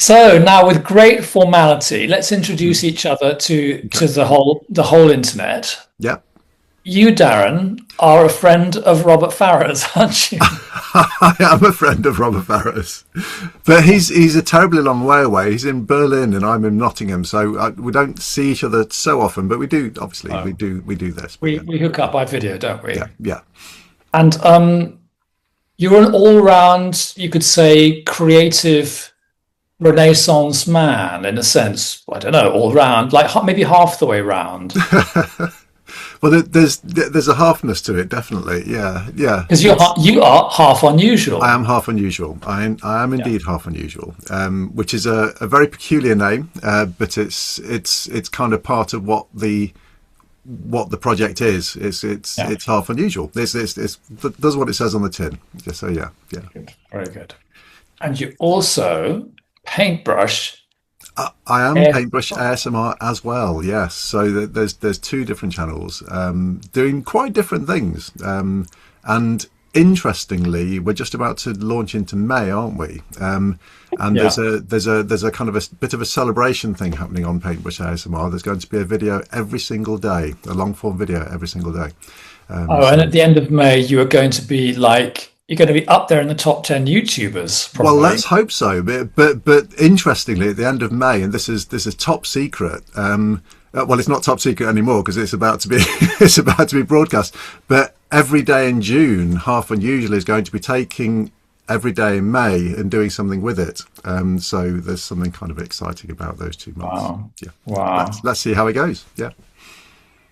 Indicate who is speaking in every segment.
Speaker 1: So now, with great formality, let's introduce each other to
Speaker 2: Okay.
Speaker 1: the whole internet.
Speaker 2: Yeah.
Speaker 1: You, Darren, are a friend of Robert Farrar's, aren't you?
Speaker 2: I am a friend of Robert Farrar's, but he's a terribly long way away. He's in Berlin and I'm in Nottingham, so we don't see each other so often. But we do, obviously,
Speaker 1: Oh,
Speaker 2: we do this. But
Speaker 1: we
Speaker 2: yeah,
Speaker 1: we hook up by video, don't we?
Speaker 2: yeah, yeah.
Speaker 1: And you're an all-round, you could say, creative Renaissance man in a sense. I don't know, all round, like maybe half the way round.
Speaker 2: Well, there's a halfness to it, definitely. Yeah, yeah.
Speaker 1: Because
Speaker 2: It's
Speaker 1: you are half
Speaker 2: I
Speaker 1: unusual.
Speaker 2: am half unusual. I am
Speaker 1: Yeah.
Speaker 2: indeed half unusual, which is a very peculiar name, but it's kind of part of what the project is.
Speaker 1: Yeah.
Speaker 2: It's half unusual. It's does what it says on the tin. Yeah, so yeah, yeah.
Speaker 1: Good. Very good. And you also paintbrush
Speaker 2: I am
Speaker 1: air.
Speaker 2: Paintbrush ASMR as well. Yes, so there's two different channels doing quite different things, and interestingly, we're just about to launch into May, aren't we? And
Speaker 1: Yeah.
Speaker 2: there's a kind of a bit of a celebration thing happening on Paintbrush ASMR. There's going to be a video every single day, a long form video every single day.
Speaker 1: Oh, and
Speaker 2: So
Speaker 1: at the end of May, you are going to be like, you're going to be up there in the top 10 YouTubers,
Speaker 2: well, let's
Speaker 1: probably.
Speaker 2: hope so. But interestingly, at the end of May, and this is top secret. Well, it's not top secret anymore because it's about to be it's about to be broadcast. But every day in June, half unusual is going to be taking every day in May and doing something with it. So there's something kind of exciting about those 2 months.
Speaker 1: Wow.
Speaker 2: Yeah,
Speaker 1: Wow.
Speaker 2: let's see how it goes. Yeah.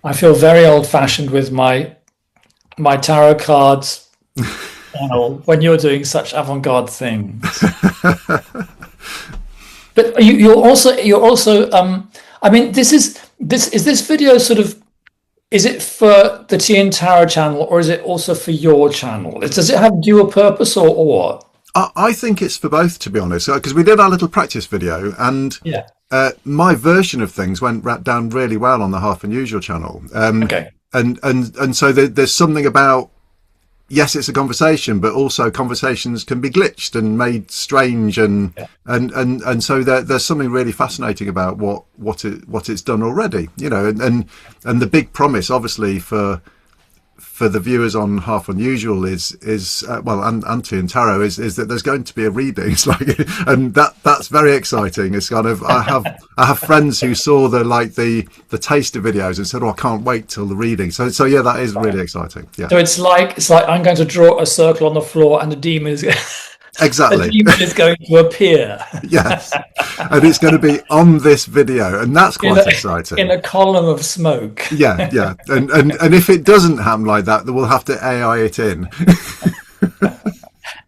Speaker 1: I feel very old-fashioned with my tarot cards channel when you're doing such avant-garde things. But you're also I mean, this is this video sort of, is it for the T and Tarot channel or is it also for your channel? Does it have dual purpose or what?
Speaker 2: I think it's for both, to be honest, because we did our little practice video, and
Speaker 1: Yeah.
Speaker 2: my version of things went down really well on the Half Unusual channel.
Speaker 1: Okay.
Speaker 2: And so there's something about, yes, it's a conversation, but also conversations can be glitched and made strange, and
Speaker 1: Yeah.
Speaker 2: and so there's something really fascinating about what it's done already, and the big promise, obviously, for the viewers on Half Unusual is well, and T and Tarot is that there's going to be a reading. It's like, and that's very exciting. It's kind of, I have friends who saw the taster videos and said, "Oh, I can't wait till the reading." So yeah, that is really exciting. Yeah,
Speaker 1: So it's like I'm going to draw a circle on the floor and a demon is a
Speaker 2: exactly.
Speaker 1: demon is going to appear
Speaker 2: Yes, and it's going to be on this video, and that's
Speaker 1: in
Speaker 2: quite
Speaker 1: in
Speaker 2: exciting.
Speaker 1: a column of smoke.
Speaker 2: Yeah, yeah, and if it doesn't happen like that, then we'll have to AI it in.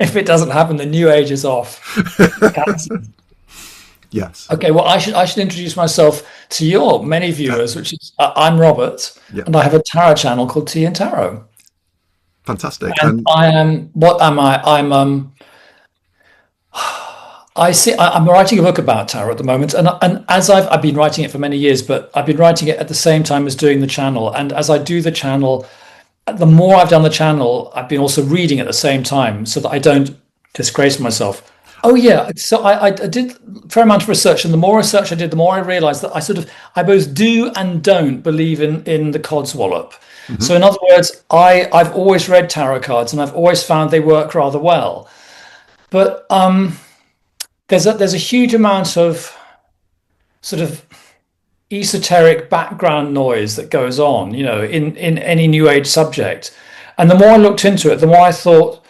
Speaker 1: If it doesn't happen, the new age is off. Cancelled.
Speaker 2: Yes.
Speaker 1: Okay, well, I should introduce myself to your many
Speaker 2: Yeah.
Speaker 1: viewers, which is I'm Robert,
Speaker 2: Yeah.
Speaker 1: and I have a tarot channel called Tea and Tarot.
Speaker 2: Fantastic.
Speaker 1: And
Speaker 2: And
Speaker 1: I am, what am I? I'm writing a book about tarot at the moment, and as I've been writing it for many years, but I've been writing it at the same time as doing the channel. And as I do the channel, the more I've done the channel, I've been also reading at the same time so that I don't disgrace myself. Oh yeah, so I did a fair amount of research, and the more research I did, the more I realised that I both do and don't believe in the codswallop.
Speaker 2: mhm,
Speaker 1: So in other words, I've always read tarot cards, and I've always found they work rather well. But there's a huge amount of sort of esoteric background noise that goes on, in any new age subject. And the more I looked into it, the more I thought,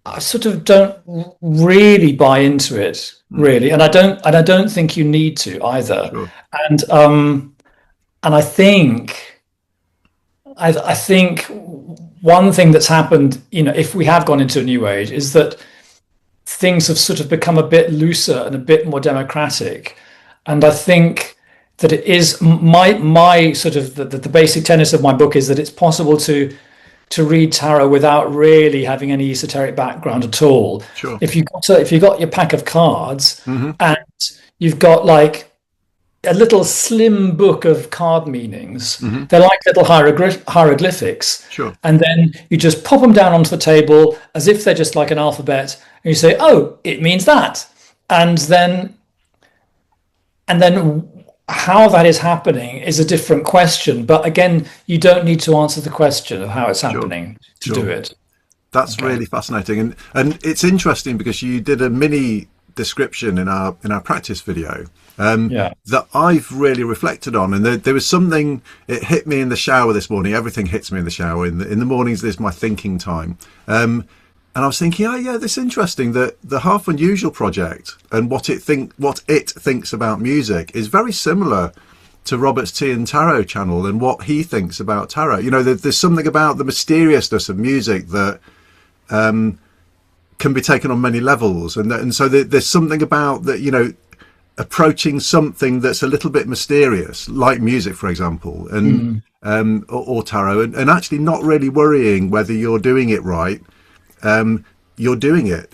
Speaker 1: I sort of don't really buy into it,
Speaker 2: mm,
Speaker 1: really, and I don't think you need to either.
Speaker 2: sure.
Speaker 1: And I think one thing that's happened, if we have gone into a new age, is that things have sort of become a bit looser and a bit more democratic. And I think that it is my sort of the basic tenet of my book is that it's possible to read tarot without really having any esoteric background at all.
Speaker 2: Sure.
Speaker 1: If you got your pack of cards
Speaker 2: Hmm.
Speaker 1: and you've got like a little slim book of card meanings,
Speaker 2: Hmm.
Speaker 1: they're like little hieroglyphics,
Speaker 2: Sure.
Speaker 1: and then you just pop them down onto the table as if they're just like an alphabet, and you say, "Oh, it means that." and then how that is happening is a different question. But again, you don't need to answer the question of how it's
Speaker 2: Sure,
Speaker 1: happening to do
Speaker 2: sure.
Speaker 1: it.
Speaker 2: That's
Speaker 1: Okay.
Speaker 2: really fascinating, and it's interesting because you did a mini description in our practice video
Speaker 1: Yeah.
Speaker 2: that I've really reflected on, and there was something. It hit me in the shower this morning. Everything hits me in the shower. In the mornings, there's my thinking time, and I was thinking, oh yeah, this is interesting that the half unusual project and what it thinks about music is very similar to Robert's Tea and Tarot channel and what he thinks about tarot. You know, there's something about the mysteriousness of music that can be taken on many levels, and so there's something about that, you know, approaching something that's a little bit mysterious, like music, for example, and
Speaker 1: Mm.
Speaker 2: or tarot, and actually not really worrying whether you're doing it right. You're doing it.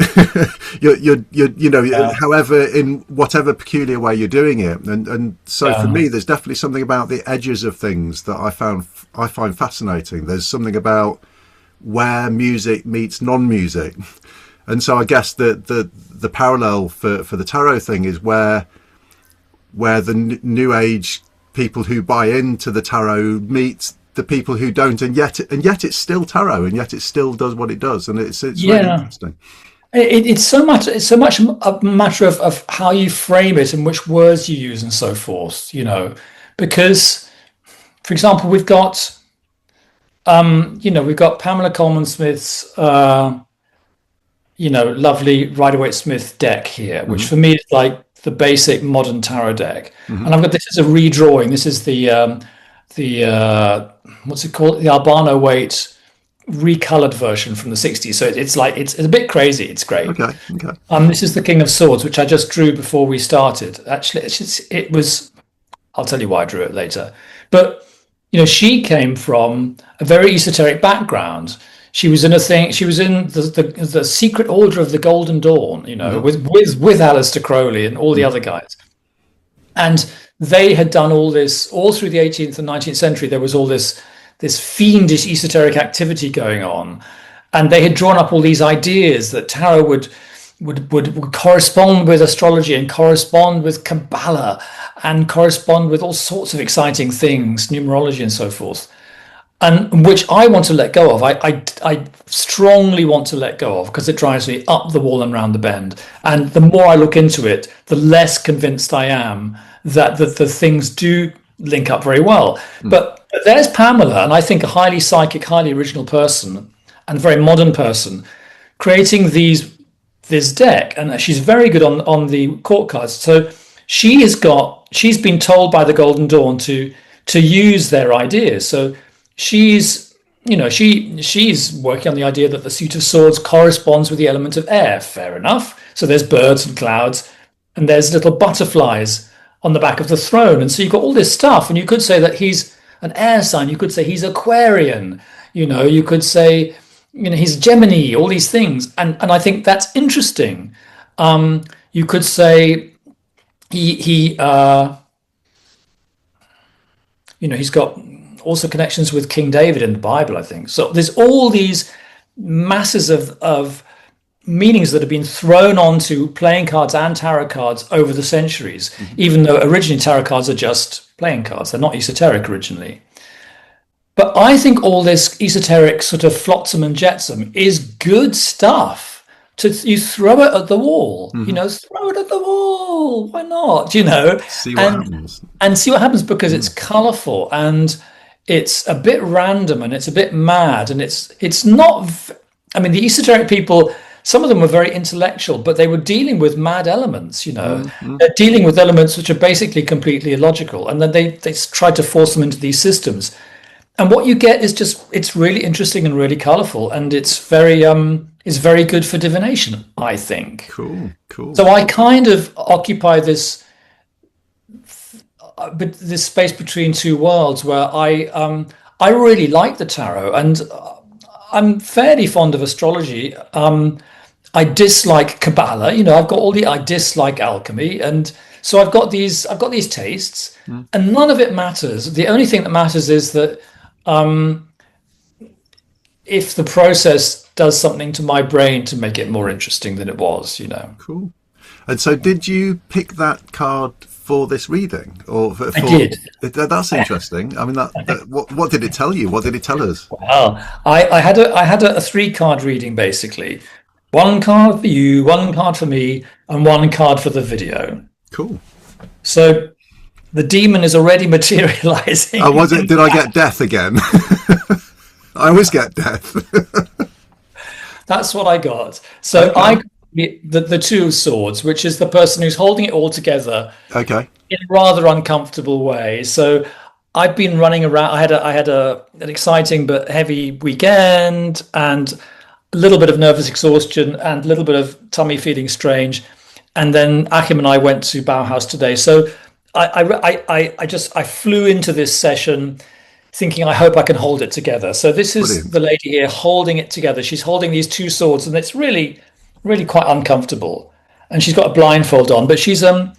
Speaker 2: You know,
Speaker 1: Yeah.
Speaker 2: however, in whatever peculiar way you're doing it, and so for
Speaker 1: Yeah.
Speaker 2: me, there's definitely something about the edges of things that I find fascinating. There's something about where music meets non-music. And so I guess the parallel for the tarot thing is where the new age people who buy into the tarot meet the people who don't, and yet it's still tarot, and yet it still does what it does, and it's really
Speaker 1: Yeah.
Speaker 2: interesting.
Speaker 1: It's so much a matter of how you frame it and which words you use and so forth, you know. Because, for example, we've got Pamela Coleman Smith's lovely Rider-Waite-Smith deck here, which
Speaker 2: Hmm.
Speaker 1: for me is like the basic modern tarot deck.
Speaker 2: Hmm.
Speaker 1: And I've got this is a redrawing. This is the what's it called? The Albano Waite recolored version from the 60s. So it's like it's a bit crazy. It's great.
Speaker 2: Okay, okay.
Speaker 1: This is the King of Swords, which I just drew before we started. Actually, it was. I'll tell you why I drew it later. But she came from a very esoteric background. She was in a thing. She was in the Secret Order of the Golden Dawn.
Speaker 2: Hmm.
Speaker 1: With Aleister Crowley and all the other guys. And they had done all this all through the 18th and 19th century. There was all this fiendish esoteric activity going on, and they had drawn up all these ideas that tarot would correspond with astrology and correspond with Kabbalah and correspond with all sorts of exciting things, numerology and so forth, and which I want to let go of. I strongly want to let go of because it drives me up the wall and round the bend. And the more I look into it, the less convinced I am that the things do link up very well. But there's Pamela, and I think a highly psychic, highly original person and a very modern person creating this deck, and she's very good on the court cards. So she's been told by the Golden Dawn to use their ideas. So she's she's working on the idea that the suit of swords corresponds with the element of air. Fair enough. So there's birds and clouds, and there's little butterflies on the back of the throne, and so you've got all this stuff. And you could say that he's an air sign. You could say he's Aquarian. You could say he's Gemini. All these things, and I think that's interesting. You could say he's got also connections with King David in the Bible, I think. So there's all these masses of meanings that have been thrown onto playing cards and tarot cards over the centuries,
Speaker 2: Hmm.
Speaker 1: even though originally tarot cards are just playing cards. They're not esoteric originally. But I think all this esoteric sort of flotsam and jetsam is good stuff. You throw it at the wall,
Speaker 2: Hmm.
Speaker 1: throw it at the wall. Why not?
Speaker 2: See what
Speaker 1: And
Speaker 2: happens.
Speaker 1: see what happens because it's
Speaker 2: Mm.
Speaker 1: colourful and it's a bit random and it's a bit mad and it's not. I mean, the esoteric people, some of them were very intellectual, but they were dealing with mad elements.
Speaker 2: Mm. Mm.
Speaker 1: They're dealing with elements which are basically completely illogical, and then they tried to force them into these systems. And what you get is it's really interesting and really colourful, and it's very good for divination, I think.
Speaker 2: Cool, cool.
Speaker 1: So I kind of occupy this space between two worlds where I really like the tarot, and I'm fairly fond of astrology. I dislike Kabbalah. I dislike alchemy, and so I've got these tastes,
Speaker 2: Mm.
Speaker 1: and none of it matters. The only thing that matters is that if the process does something to my brain to make it more interesting than it was.
Speaker 2: Cool. And so, did you pick that card for this reading, or
Speaker 1: I did.
Speaker 2: That's interesting. I mean, what did it tell you? What did it tell us?
Speaker 1: Well, I had a three-card reading basically. One card for you, one card for me, and one card for the video.
Speaker 2: Cool.
Speaker 1: So the demon is already
Speaker 2: Oh,
Speaker 1: materializing.
Speaker 2: was it? Did I get death again? I always get death.
Speaker 1: That's what I got. So I
Speaker 2: Okay.
Speaker 1: got the two of swords, which is the person who's holding it all together
Speaker 2: Okay.
Speaker 1: in a rather uncomfortable way. So I've been running around. I had an exciting but heavy weekend, and a little bit of nervous exhaustion, and a little bit of tummy feeling strange. And then Achim and I went to Bauhaus today. So I flew into this session thinking I hope I can hold it together. So this is
Speaker 2: Brilliant.
Speaker 1: the lady here holding it together. She's holding these two swords, and it's really quite uncomfortable. And she's got a blindfold on, but she's a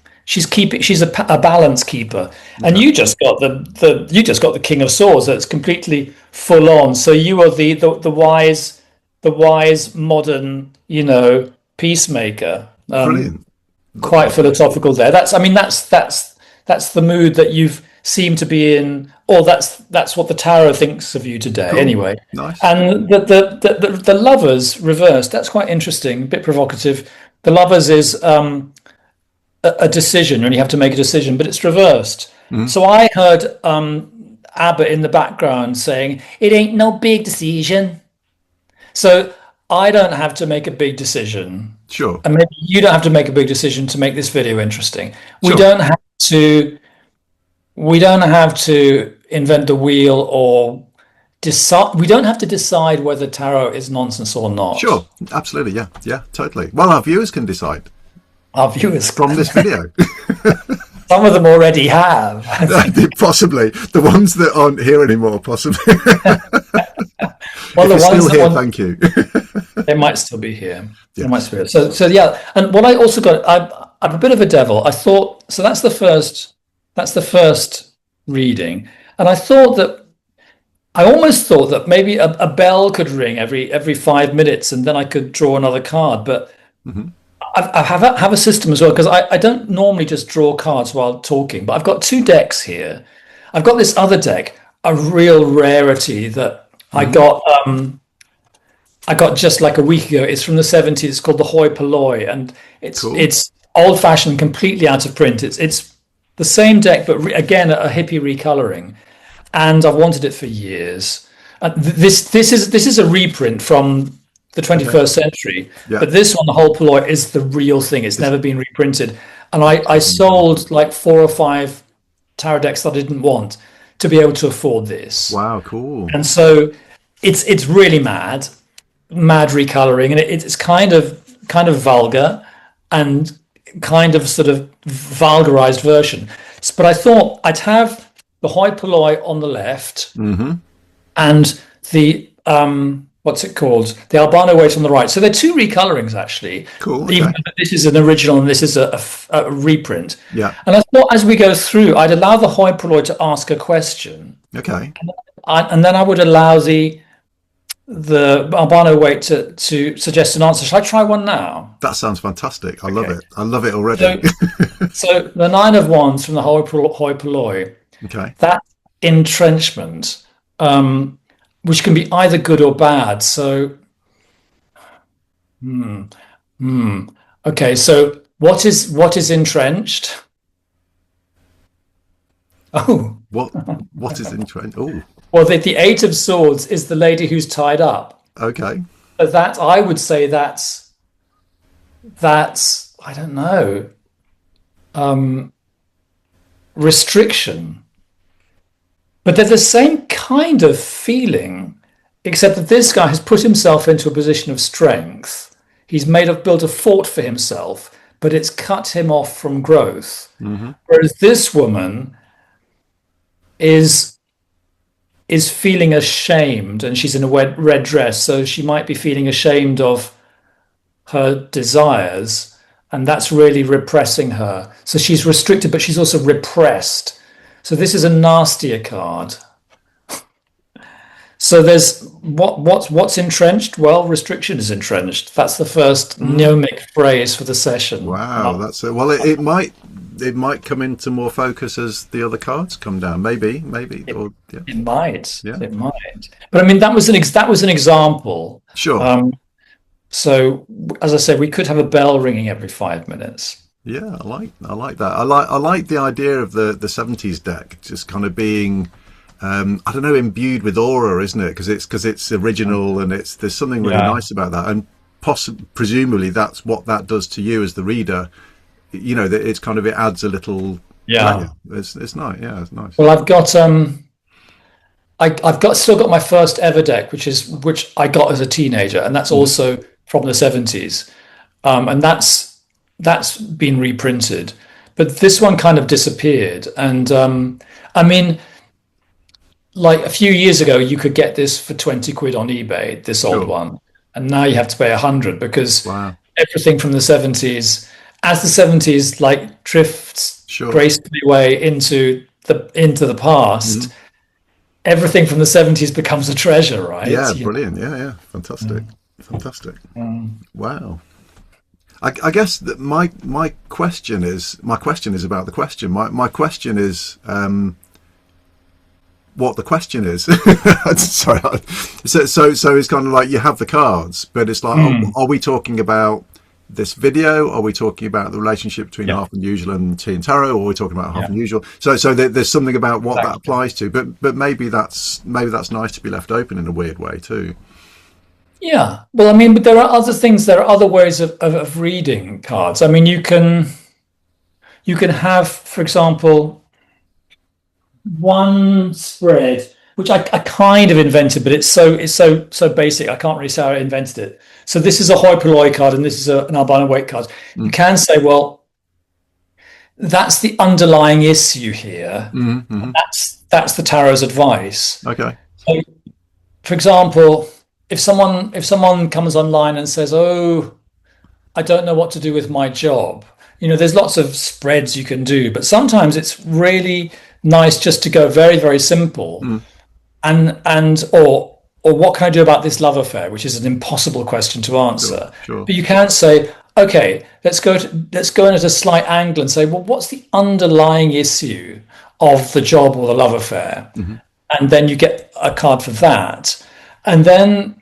Speaker 1: balance keeper. And
Speaker 2: Okay.
Speaker 1: you just got the King of Swords. That's completely full on. So you are the wise modern, peacemaker.
Speaker 2: Brilliant.
Speaker 1: Quite philosophical there. That's the mood that you've seemed to be in, or that's what the tarot thinks of you today,
Speaker 2: Cool.
Speaker 1: anyway.
Speaker 2: Nice.
Speaker 1: And the lovers reversed. That's quite interesting, a bit provocative. The lovers is a decision, and you have to make a decision, but it's reversed. So I heard Abba in the background saying, "It ain't no big decision." So I don't have to make a big decision.
Speaker 2: Sure.
Speaker 1: And maybe you don't have to make a big decision to make this video interesting. We
Speaker 2: Sure.
Speaker 1: don't have to we don't have to invent the wheel or decide. We don't have to decide whether tarot is nonsense or not.
Speaker 2: Sure. Absolutely. Yeah. Yeah. Totally. Well, our viewers can decide
Speaker 1: Our viewers,
Speaker 2: from this video.
Speaker 1: some of them already have.
Speaker 2: Possibly the ones that aren't here anymore. Possibly.
Speaker 1: Well,
Speaker 2: If
Speaker 1: the
Speaker 2: you're
Speaker 1: ones
Speaker 2: still
Speaker 1: that
Speaker 2: here,
Speaker 1: want,
Speaker 2: thank you.
Speaker 1: they might still be here. They might
Speaker 2: Yes.
Speaker 1: still be here. So yeah. And what I also got, I'm a bit of a devil. I thought so. That's the first. That's the first reading, and I almost thought that maybe a bell could ring every 5 minutes, and then I could draw another card. But
Speaker 2: Hmm.
Speaker 1: I have a system as well, because I don't normally just draw cards while talking. But I've got two decks here. I've got this other deck, a real rarity that I
Speaker 2: Hmm.
Speaker 1: got. I got just like a week ago. It's from the 70s. It's called the Hoi Polloi, and it's
Speaker 2: Cool.
Speaker 1: it's old fashioned, completely out of print. It's the same deck, but again a hippie recoloring, and I've wanted it for years. This is a reprint from the
Speaker 2: Okay.
Speaker 1: 21st century,
Speaker 2: Yeah.
Speaker 1: but this one, the whole Polloi, is the real thing. It's
Speaker 2: It's
Speaker 1: never been reprinted, and I sold like four or five tarot decks that I didn't want to be able to afford this,
Speaker 2: wow. Cool.
Speaker 1: and so it's really mad recoloring, and it's kind of vulgar and kind of sort of vulgarized version. But I thought I'd have the hoi polloi on the left
Speaker 2: Hmm.
Speaker 1: and the what's it called, the albino weight on the right. So they're two recolorings actually,
Speaker 2: Cool.
Speaker 1: even
Speaker 2: Okay.
Speaker 1: though this is an original and this is a reprint.
Speaker 2: Yeah.
Speaker 1: And I thought as we go through, I'd allow the hoi polloi to ask a question,
Speaker 2: Okay.
Speaker 1: and then I would allow the albino weight to suggest an answer. Shall I try one now?
Speaker 2: That sounds fantastic. I love
Speaker 1: Okay.
Speaker 2: it. I love it already.
Speaker 1: So, so the nine of wands from the hoi polloi,
Speaker 2: Okay.
Speaker 1: that entrenchment, which can be either good or bad. So, okay. So what is entrenched? Oh,
Speaker 2: What what is in trend? Oh,
Speaker 1: well, the eight of swords is the lady who's tied up.
Speaker 2: okay.
Speaker 1: But that I would say that's I don't know, restriction. But they're the same kind of feeling, except that this guy has put himself into a position of strength. He's built a fort for himself, but it's cut him off from growth.
Speaker 2: Hmm.
Speaker 1: Whereas this woman is feeling ashamed, and she's in a red dress, so she might be feeling ashamed of her desires, and that's really repressing her. So she's restricted, but she's also repressed. So this is a nastier card. So there's what's entrenched? Well, restriction is entrenched. That's the first
Speaker 2: Mm.
Speaker 1: mnemonic phrase for the session.
Speaker 2: Wow, that's it. Well, it might come into more focus as the other cards come down. Maybe,
Speaker 1: It,
Speaker 2: or yeah,
Speaker 1: it might,
Speaker 2: yeah,
Speaker 1: it might. But I mean, that was an example.
Speaker 2: sure.
Speaker 1: Um, so as I said, we could have a bell ringing every 5 minutes.
Speaker 2: Yeah, I like that. I like the idea of the '70s deck just kind of being, I don't know, imbued with aura, isn't it? Because it's original and there's something really
Speaker 1: Yeah,
Speaker 2: nice about that, and presumably that's what that does to you as the reader. You know, that it's kind of, it adds a little layer.
Speaker 1: yeah.
Speaker 2: It's nice. Yeah, it's nice.
Speaker 1: Well, I've got still got my first ever deck, which I got as a teenager, and that's
Speaker 2: Hmm.
Speaker 1: also from the 70s, and that's been reprinted. But this one kind of disappeared, and I mean, like a few years ago, you could get this for 20 quid on eBay, this old
Speaker 2: Sure.
Speaker 1: one, and now you have to pay 100 because
Speaker 2: Wow.
Speaker 1: everything from the 70s, as the 70s like drifts
Speaker 2: Sure.
Speaker 1: gracefully away into the
Speaker 2: Hmm.
Speaker 1: past, everything from the 70s becomes a treasure, right?
Speaker 2: Yeah, brilliant. Yeah, yeah, fantastic, fantastic.
Speaker 1: Mm.
Speaker 2: Wow. I guess that my question is about the question. My question is what the question is. Sorry. So it's kind of like you have the cards, but it's like,
Speaker 1: Mm.
Speaker 2: are we talking about this video? Are we talking about the relationship between
Speaker 1: Yeah,
Speaker 2: half unusual and tea and tarot? Or are we talking about half
Speaker 1: yeah,
Speaker 2: unusual? So there's something about what that
Speaker 1: exactly.
Speaker 2: applies to, but maybe that's nice to be left open in a weird way too.
Speaker 1: Yeah. Well, I mean, but there are other things, there are other ways of reading cards. I mean, you can have, for example, one spread, which I kind of invented, but it's so basic. I can't really say I invented it. So this is a hoi polloi card, and this is an albino weight card. You
Speaker 2: Mm.
Speaker 1: can say, well, that's the underlying issue here.
Speaker 2: Hmm. Hmm.
Speaker 1: That's the tarot's advice.
Speaker 2: Okay.
Speaker 1: So, for example, if someone comes online and says, "Oh, I don't know what to do with my job," there's lots of spreads you can do, but sometimes it's really nice just to go very, very simple
Speaker 2: Mm.
Speaker 1: or what can I do about this love affair, which is an impossible question to
Speaker 2: Sure.
Speaker 1: answer.
Speaker 2: Sure.
Speaker 1: But you can say, okay, let's go in at a slight angle and say, well, what's the underlying issue of the job or the love affair?
Speaker 2: Hmm.
Speaker 1: And then you get a card for that. And then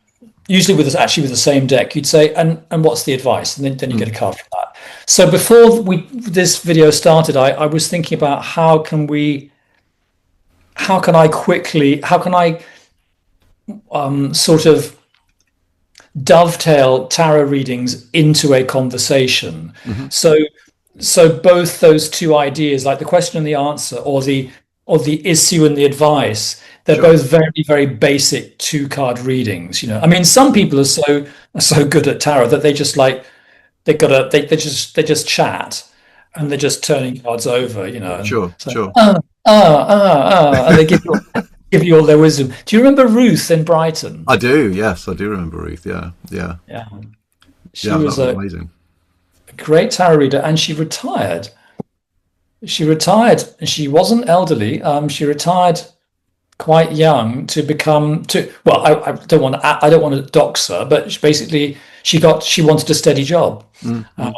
Speaker 1: usually with the same deck, you'd say, and what's the advice? And then you get
Speaker 2: Mm.
Speaker 1: a card for that. So before this video started, I was thinking about how can I sort of dovetail tarot readings into a conversation.
Speaker 2: Hmm.
Speaker 1: So both those two ideas, like the question and the answer, or the issue and the advice, they're
Speaker 2: Sure.
Speaker 1: both very, very basic two-card readings. I mean, some people are so good at tarot that they just like they just chat and they're just turning cards over, and
Speaker 2: Sure.
Speaker 1: so
Speaker 2: Sure.
Speaker 1: and they give you all their wisdom. Do you remember Ruth in Brighton?
Speaker 2: I do. Yes, I do remember Ruth. Yeah. Yeah.
Speaker 1: Yeah, she
Speaker 2: Yeah. That
Speaker 1: was
Speaker 2: was
Speaker 1: a
Speaker 2: amazing.
Speaker 1: great tarot reader, and she retired. She retired, and she wasn't elderly. She retired quite young to become to. Well, I don't want to dox her, but basically she wanted a steady job.
Speaker 2: Mm-hmm.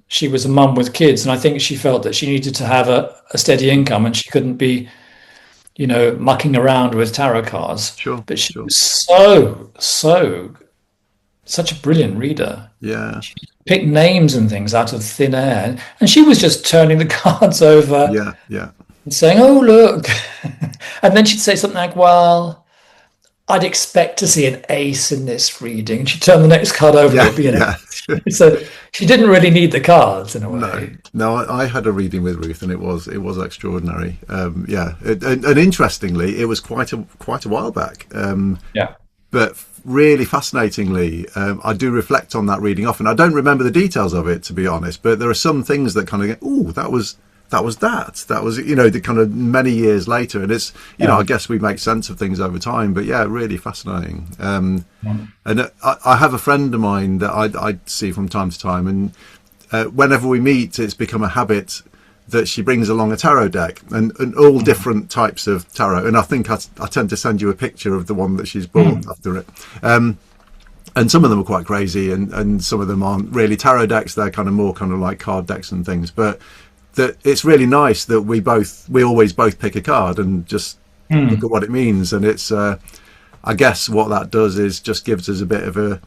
Speaker 1: She was a mum with kids, and I think she felt that she needed to have a steady income, and she couldn't be, mucking around with tarot cards.
Speaker 2: Sure.
Speaker 1: But she
Speaker 2: Sure.
Speaker 1: was such a brilliant reader.
Speaker 2: Yeah.
Speaker 1: Pick names and things out of thin air, and she was just turning the cards over
Speaker 2: Yeah. Yeah.
Speaker 1: and saying, "Oh, look," and then she'd say something like, "Well, I'd expect to see an ace in this reading." And she'd turn the next card over, and
Speaker 2: Yeah.
Speaker 1: there'd be an
Speaker 2: Yeah.
Speaker 1: ace. So she didn't really need the cards in a
Speaker 2: No.
Speaker 1: way.
Speaker 2: No. I had a reading with Ruth, and it was extraordinary. Yeah. And interestingly, it was quite a while back.
Speaker 1: Yeah.
Speaker 2: But really fascinatingly, I do reflect on that reading often. I don't remember the details of it, to be honest, but there are some things that kind of go, oh, that was the kind of many years later, and it's
Speaker 1: Yeah.
Speaker 2: I guess we make sense of things over time. But yeah, really fascinating.
Speaker 1: Mm.
Speaker 2: And I have a friend of mine that I see from time to time, and whenever we meet, it's become a habit that she brings along a tarot deck and all different types of tarot. And I think I tend to send you a picture of the one that she's bought after it. And some of them are quite crazy, and some of them aren't really tarot decks. They're kind of more kind of like card decks and things. But that it's really nice that we always both pick a card and just look at what it means. And it's I guess what that does is just gives us a bit of a,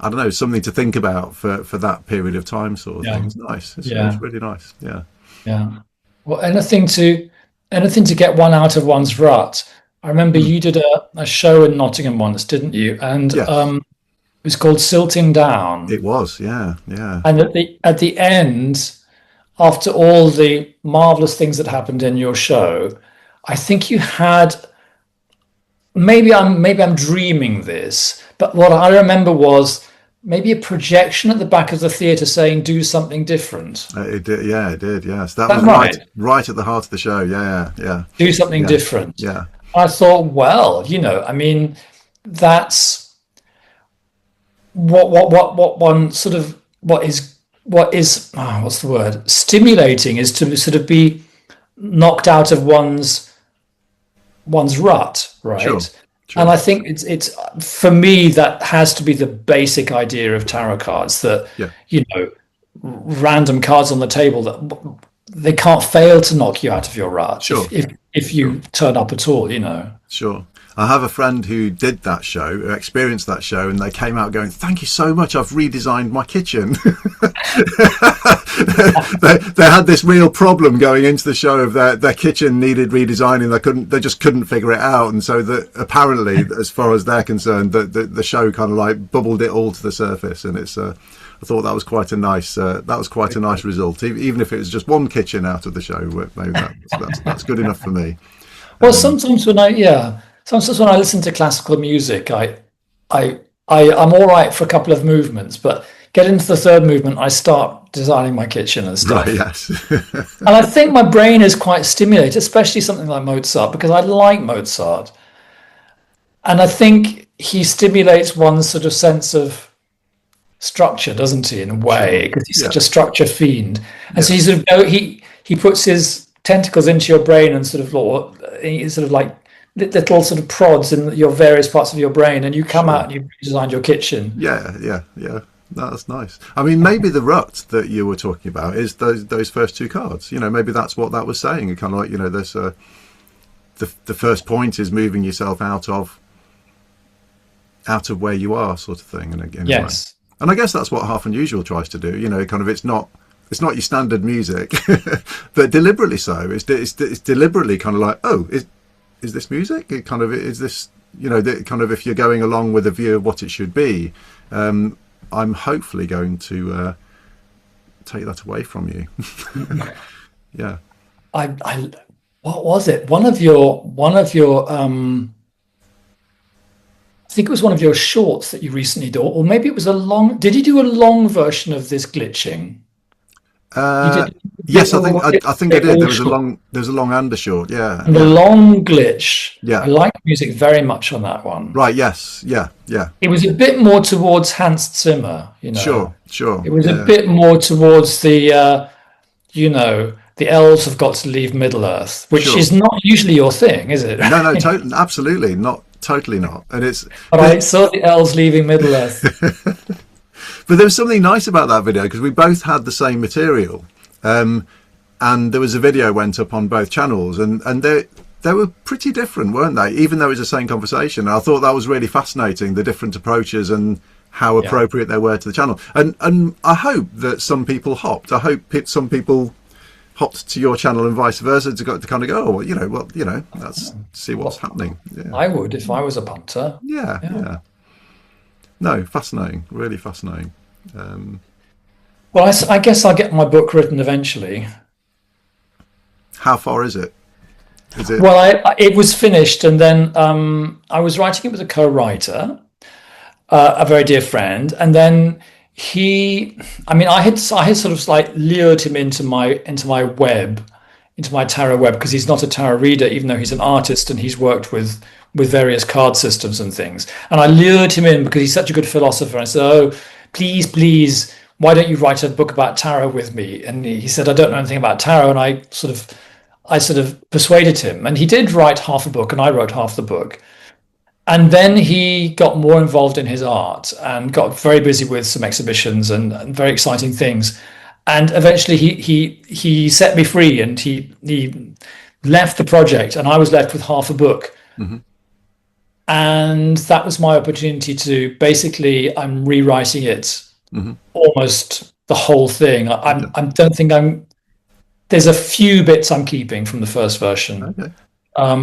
Speaker 2: I don't know, something to think about for that period of time, sort of thing. It's nice. It's really nice. Yeah.
Speaker 1: Yeah. Well, anything to get one out of one's rut. I remember you did a show in Nottingham once, didn't you? And
Speaker 2: Yes.
Speaker 1: it was called Silting Down.
Speaker 2: It was, yeah.
Speaker 1: And at the end, after all the marvelous things that happened in your show, I think you had, maybe I'm dreaming this, but what I remember was maybe a projection at the back of the theatre saying "Do something different."
Speaker 2: It did, yeah, it did, yes. That
Speaker 1: Is
Speaker 2: was
Speaker 1: that right?
Speaker 2: right at the heart of the show. Yeah.
Speaker 1: Do something different.
Speaker 2: Yeah.
Speaker 1: I thought, well, I mean, that's what one sort of what is what's the word? Stimulating is to sort of be knocked out of one's rut, right?
Speaker 2: Sure.
Speaker 1: And I think it's for me that has to be the basic idea of tarot cards, that random cards on the table, that they can't fail to knock you out of your rut.
Speaker 2: Sure.
Speaker 1: If you turn up at all,
Speaker 2: Sure. I have a friend who did that show, who experienced that show, and they came out going, "Thank you so much, I've redesigned my kitchen." they had this real problem going into the show of their kitchen needed redesigning. They just couldn't figure it out, and so that apparently, as far as they're concerned, the show kind of like bubbled it all to the surface. And it's I thought that was quite a nice result, even if it was just one kitchen out of the show. Maybe that's good enough for me.
Speaker 1: Well, sometimes when I listen to classical music, I'm all right for a couple of movements, but get into the third movement, I start designing my kitchen and stuff.
Speaker 2: Right, yes.
Speaker 1: And I think my brain is quite stimulated, especially something like Mozart, because I like Mozart. And I think he stimulates one's sort of sense of structure, doesn't he, in a way, because he's such a structure fiend. And so he puts his tentacles into your brain and sort of like little sort of prods in your various parts of your brain, and you come out and you've designed your kitchen.
Speaker 2: Yeah. That's nice. I mean, maybe the rut that you were talking about is those first two cards. Maybe that's what that was saying. Kind of like, there's the first point is moving yourself out of where you are, sort of thing. And
Speaker 1: Yes.
Speaker 2: And I guess that's what halF unusuaL tries to do. Kind of it's not your standard music, but deliberately so. It's deliberately kind of like, oh, is this music? It kind of is this, kind of if you're going along with a view of what it should be. I'm hopefully going to take that away from you. Yeah.
Speaker 1: What was it? One of your I think it was one of your shorts that you recently did, or maybe it was did you do a long version of this glitching?
Speaker 2: Yes, I think I did. There was a long and a short. Yeah.
Speaker 1: And the long glitch.
Speaker 2: Yeah.
Speaker 1: I like music very much on that one.
Speaker 2: Right. Yes. Yeah.
Speaker 1: It was a bit more towards Hans Zimmer,
Speaker 2: Sure.
Speaker 1: It was a bit more towards the, the elves have got to leave Middle Earth, which is not usually your thing, is it?
Speaker 2: No, absolutely not. Totally not. And
Speaker 1: But I saw the elves leaving Middle Earth.
Speaker 2: But there was something nice about that video because we both had the same material, and there was a video went up on both channels, and they were pretty different, weren't they? Even though it was the same conversation. I thought that was really fascinating, the different approaches and how appropriate they were to the channel. And I hope that some people hopped. I hope some people hopped to your channel and vice versa to kind of go, let's see what's happening. Yeah.
Speaker 1: I would if I was a punter.
Speaker 2: Yeah. No, fascinating, really fascinating.
Speaker 1: Well, I guess I'll get my book written eventually.
Speaker 2: How far is it?
Speaker 1: Well, it was finished, and then I was writing it with a co-writer, a very dear friend, and then I had sort of like lured him into my tarot web, because he's not a tarot reader, even though he's an artist and he's worked with various card systems and things. And I lured him in because he's such a good philosopher. I said, "Oh, please, why don't you write a book about tarot with me? And he said, I don't know anything about tarot. And I sort of persuaded him, and he did write half a book, and I wrote half the book. And then he got more involved in his art and got very busy with some exhibitions and very exciting things. And eventually he set me free, and he left the project, and I was left with half a book.
Speaker 2: Hmm.
Speaker 1: And that was my opportunity to basically, I'm rewriting it,
Speaker 2: Hmm.
Speaker 1: almost the whole thing. I don't think there's a few bits I'm keeping from the first version.
Speaker 2: Okay.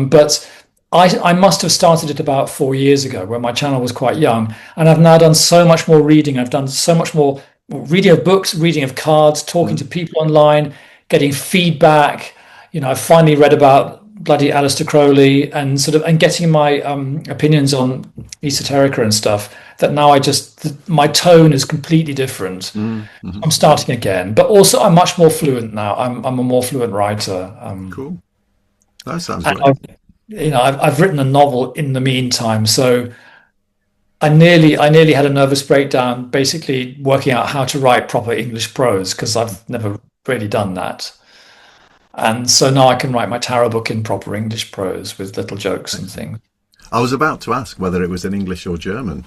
Speaker 1: But I must have started it about 4 years ago when my channel was quite young. And I've now done so much more reading. I've done so much more reading of books, reading of cards, talking to people online, getting feedback. I finally read about bloody Aleister Crowley and getting my opinions on esoterica and stuff. That now my tone is completely different.
Speaker 2: Mm-hmm.
Speaker 1: I'm starting again, but also I'm much more fluent now. I'm a more fluent writer.
Speaker 2: Cool. That sounds
Speaker 1: And
Speaker 2: great.
Speaker 1: I've written a novel in the meantime, so I nearly had a nervous breakdown, basically working out how to write proper English prose because I've never really done that. And so now I can write my tarot book in proper English prose with little jokes and things.
Speaker 2: I was about to ask whether it was in English or German.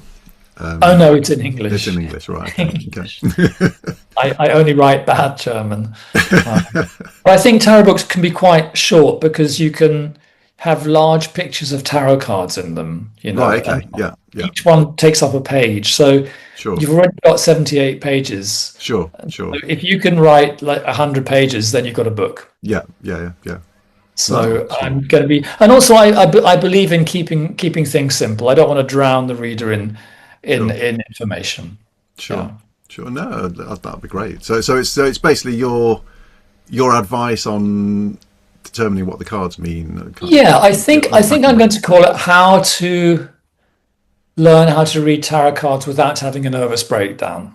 Speaker 1: Oh no, it's in
Speaker 2: It's in
Speaker 1: English.
Speaker 2: English, right? Okay.
Speaker 1: English. I only write bad German. But I think tarot books can be quite short because you can have large pictures of tarot cards in them,
Speaker 2: Right.
Speaker 1: and
Speaker 2: Okay. Yeah. Yeah.
Speaker 1: each one takes up a page. So
Speaker 2: Sure.
Speaker 1: you've already got 78 pages.
Speaker 2: Sure.
Speaker 1: So
Speaker 2: Sure.
Speaker 1: if you can write like 100 pages, then you've got a book.
Speaker 2: Yeah. Yeah. Yeah. Yeah. No.
Speaker 1: So
Speaker 2: Sure.
Speaker 1: I'm going to be, and also I believe in keeping things simple. I don't want to drown the reader in
Speaker 2: Sure.
Speaker 1: in information.
Speaker 2: Sure.
Speaker 1: Yeah.
Speaker 2: Sure. No, that'd be great. So it's basically your advice on determining what the cards mean. Kind of
Speaker 1: Yeah, I think I'm
Speaker 2: unpacking
Speaker 1: going
Speaker 2: them.
Speaker 1: to call it how to learn how to read tarot cards without having a nervous breakdown.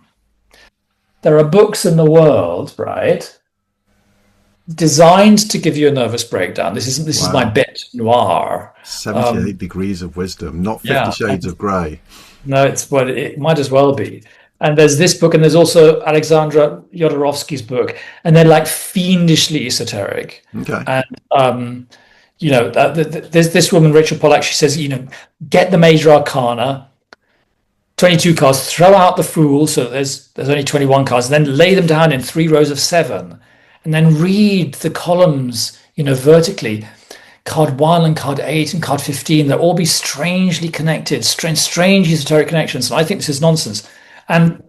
Speaker 1: There are books in the world, right, designed to give you a nervous breakdown. This is my
Speaker 2: Wow.
Speaker 1: bête noire.
Speaker 2: 78 degrees of wisdom, not 50
Speaker 1: Yeah,
Speaker 2: shades of grey.
Speaker 1: no, it's what it might as well be. And there's this book, and there's also Alexandra Jodorowsky's book, and they're like fiendishly esoteric.
Speaker 2: Okay.
Speaker 1: And there's this woman, Rachel Pollack. She says, get the major arcana, 22 cards, throw out the fool, so there's only 21 cards, and then lay them down in 3 rows of 7, and then read the columns, vertically. Card 1 and card 8 and card 15, they'll all be strangely connected, strange esoteric connections. And I think this is nonsense. And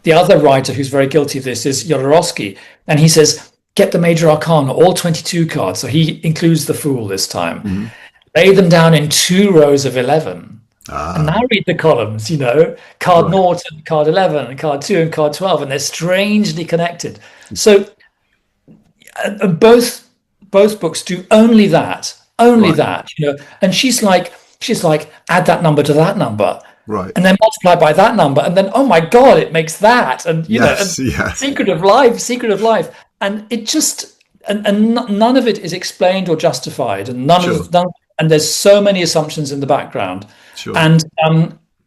Speaker 1: the other writer who's very guilty of this is Jodorowsky. And he says, get the major arcana, all 22 cards. So he includes the fool this time.
Speaker 2: Hmm.
Speaker 1: Lay them down in 2 rows of 11. And
Speaker 2: Ah,
Speaker 1: now read the columns, card
Speaker 2: right.
Speaker 1: 0 and card 11 and card 2 and card 12. And they're strangely connected. So both books do only
Speaker 2: Right.
Speaker 1: that. And she's like, add that number to that number,
Speaker 2: Right.
Speaker 1: and then multiply by that number, and then oh my god, it makes that, and
Speaker 2: Yes. Yeah.
Speaker 1: secret of life, and it just none of it is explained or justified, and
Speaker 2: Sure.
Speaker 1: and there's so many assumptions in the background,
Speaker 2: Sure.
Speaker 1: and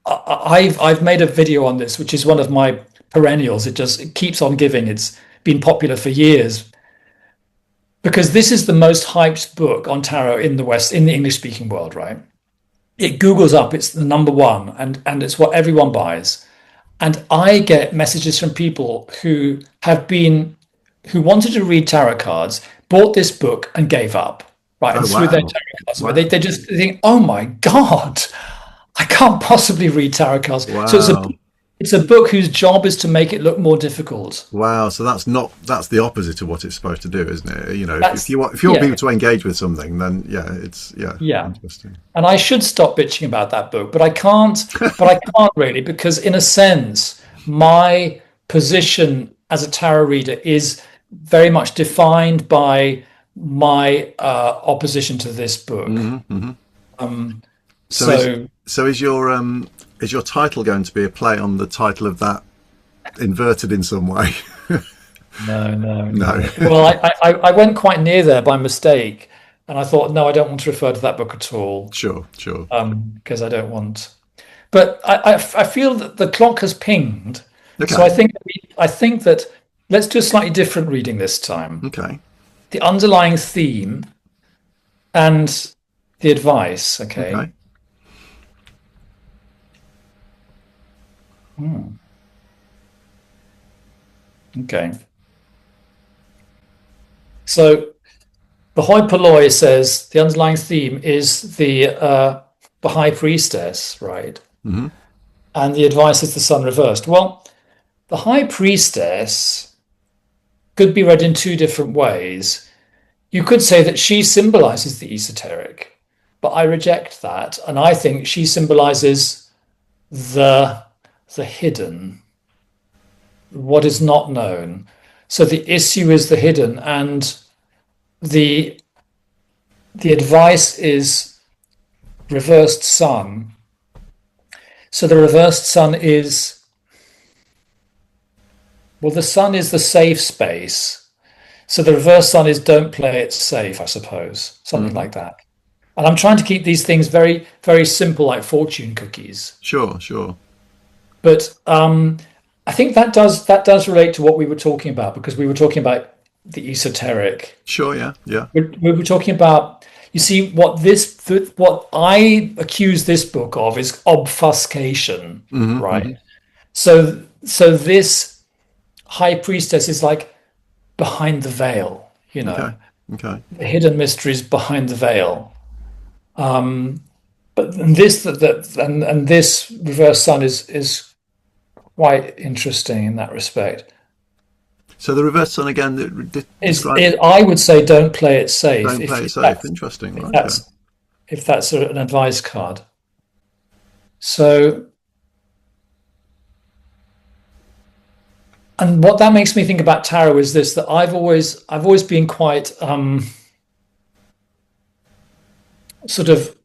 Speaker 1: I've made a video on this, which is one of my perennials. It keeps on giving. It's been popular for years because this is the most hyped book on tarot in the West, in the English speaking world, right? It Googles up, it's the number one, and it's what everyone buys. And I get messages from people who wanted to read tarot cards, bought this book and gave up, right?
Speaker 2: Oh
Speaker 1: And threw their
Speaker 2: wow.
Speaker 1: tarot cards away. They
Speaker 2: Wow.
Speaker 1: just think, oh my God, I can't possibly read tarot cards. So
Speaker 2: Wow.
Speaker 1: it's a book whose job is to make it look more difficult.
Speaker 2: Wow. So that's the opposite of what it's supposed to do, isn't it? If
Speaker 1: That's
Speaker 2: you want
Speaker 1: yeah,
Speaker 2: people to engage with something, then yeah, it's yeah,
Speaker 1: yeah.
Speaker 2: interesting.
Speaker 1: And I should stop bitching about that book, but I can't. But I can't really because, in a sense, my position as a tarot reader is very much defined by my opposition to this book.
Speaker 2: Hmm. Hmm.
Speaker 1: Um,
Speaker 2: So is
Speaker 1: so
Speaker 2: so is your title going to be a play on the title of that inverted in some way?
Speaker 1: no, no,
Speaker 2: No.
Speaker 1: no. Well, I went quite near there by mistake, and I thought, no, I don't want to refer to that book at all,
Speaker 2: Sure. Sure.
Speaker 1: because I don't want. But I feel that the clock has pinged, So
Speaker 2: Okay.
Speaker 1: I think that let's do a slightly different reading this time.
Speaker 2: Okay.
Speaker 1: The underlying theme and the advice. Okay.
Speaker 2: Okay.
Speaker 1: Hmm, okay. So the hoi polloi says the underlying theme is the high priestess, right?
Speaker 2: Hmm.
Speaker 1: And the advice is the sun reversed. Well, the high priestess could be read in two different ways. You could say that she symbolizes the esoteric, but I reject that, and I think she symbolizes the the hidden, what is not known. So the issue is the hidden, and the the advice is reversed sun. So the reversed sun is, well, the sun is the safe space. So the reverse sun is don't play it safe, I suppose, something
Speaker 2: Hmm.
Speaker 1: like that. And I'm trying to keep these things very, very simple, like fortune cookies.
Speaker 2: Sure. Sure.
Speaker 1: But I think that does relate to what we were talking about because we were talking about the esoteric.
Speaker 2: Sure. Yeah. Yeah.
Speaker 1: We were talking about, you see, what I accuse this book of is obfuscation,
Speaker 2: Hmm.
Speaker 1: right?
Speaker 2: Hmm.
Speaker 1: So this high priestess is like behind the veil,
Speaker 2: Okay. Okay.
Speaker 1: the hidden mysteries behind the veil. But and this reverse sun is quite interesting in that respect.
Speaker 2: So the reverse sun again
Speaker 1: Is
Speaker 2: describe.
Speaker 1: it, I would say don't play it safe
Speaker 2: Don't play it
Speaker 1: if
Speaker 2: safe.
Speaker 1: that's
Speaker 2: Interesting.
Speaker 1: if
Speaker 2: Okay.
Speaker 1: that's if that's an advice card. So, and what that makes me think about tarot is this: that I've always been quite sort of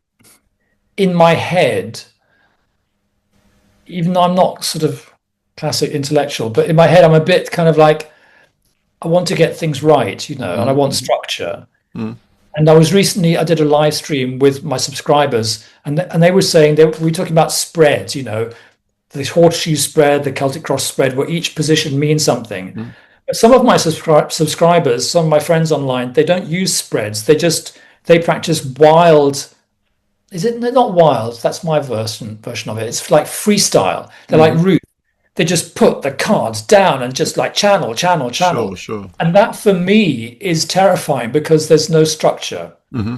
Speaker 1: in my head, even though I'm not sort of classic intellectual, but in my head I'm a bit kind of like I want to get things right, and I want
Speaker 2: Mm-hmm.
Speaker 1: structure.
Speaker 2: Mm.
Speaker 1: And I did a live stream with my subscribers, and they were saying we were talking about spreads, the horseshoe spread, the Celtic cross spread, where each position means something.
Speaker 2: Mm.
Speaker 1: But some of my subscribers, some of my friends online, they don't use spreads. They practice wild. Is it not wild? That's my version of it. It's like freestyle. They're like
Speaker 2: Mm.
Speaker 1: Ruth. They just put the cards down and just like channel, channel,
Speaker 2: Sure.
Speaker 1: channel.
Speaker 2: Sure.
Speaker 1: And that for me is terrifying because there's no structure.
Speaker 2: Hmm.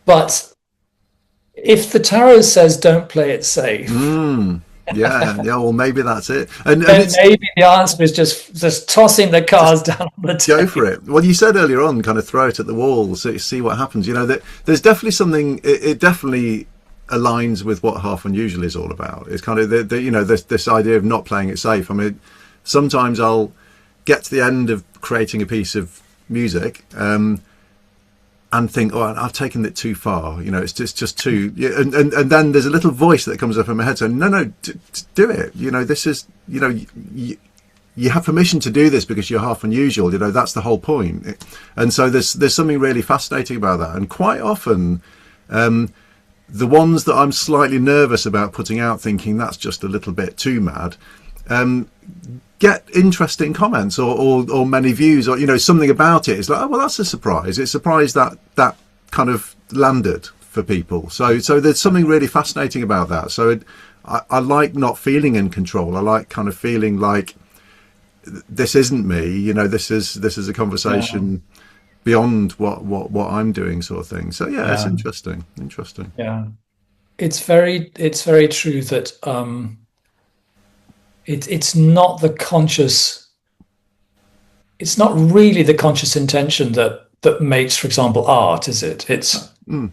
Speaker 1: But if the tarot says don't play it safe,
Speaker 2: Mm. Yeah. Yeah. Well, maybe that's it. And
Speaker 1: then
Speaker 2: it's
Speaker 1: maybe the answer is just tossing the
Speaker 2: just
Speaker 1: cards down on the
Speaker 2: go for
Speaker 1: table.
Speaker 2: it. Well, you said earlier on, kind of throw it at the wall, see what happens. That there's definitely something. It definitely aligns with what half unusual is all about. It's kind of this idea of not playing it safe. I mean, sometimes I'll get to the end of creating a piece of music. And think, oh, I've taken it too far. It's just too. Yeah, and then there's a little voice that comes up in my head saying, no, do it. This is, you have permission to do this because you're half unusual. That's the whole point. And so there's something really fascinating about that. And quite often, the ones that I'm slightly nervous about putting out, thinking that's just a little bit too mad, get interesting comments or many views or something about it. It's like, oh well, that's a surprise. It's a surprise that kind of landed for people. So there's something really fascinating about that. So I like not feeling in control. I like kind of feeling like this isn't me. This is a
Speaker 1: Yeah,
Speaker 2: conversation beyond what I'm doing, sort of thing. So yeah, it's
Speaker 1: yeah,
Speaker 2: interesting.
Speaker 1: yeah. It's very true that it's not the conscious. It's not really the conscious intention that makes, for example, art, is it? It's
Speaker 2: Mm.